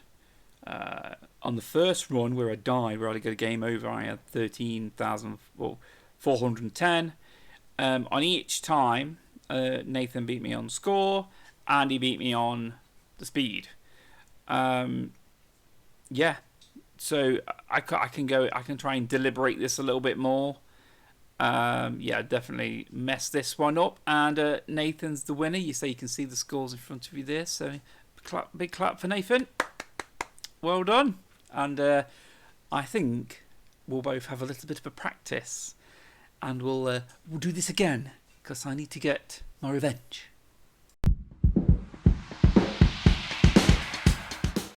[SPEAKER 1] on the first run where I died, where I got a game over, I had 13,410. On each time, Nathan beat me on score, and he beat me on the speed. Yeah, so I can try and deliberate this a little bit more. Yeah, definitely messed this one up. And Nathan's the winner. You say you can see the scores in front of you there. So big clap for Nathan. Well done. And I think we'll both have a little bit of a practice. And we'll do this again. Because I need to get my revenge.